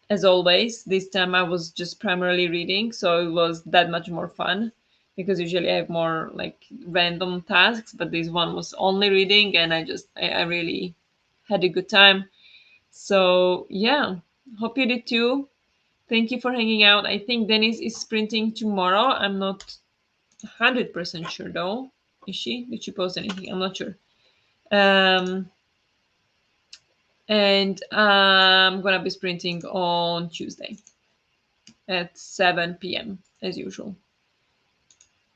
Speaker 1: as always. This time I was just primarily reading, so it was that much more fun because usually I have more like random tasks, but this one was only reading, and I really had a good time. So yeah, hope you did too. Thank you for hanging out. I think Denise is sprinting tomorrow. I'm not 100% sure though. Is she? Did she post anything? I'm not sure. Um, and I'm gonna be sprinting on Tuesday at 7 p.m. as usual.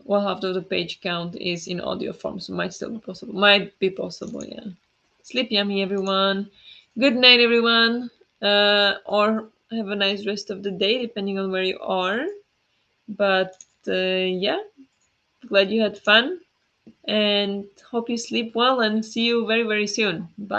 Speaker 1: Well, half of the page count is in audio form, so might still be possible. Might be possible, yeah. Sleep yummy, everyone. Good night, everyone. Or have a nice rest of the day, depending on where you are. But yeah, glad you had fun and hope you sleep well and see you very, very soon. Bye.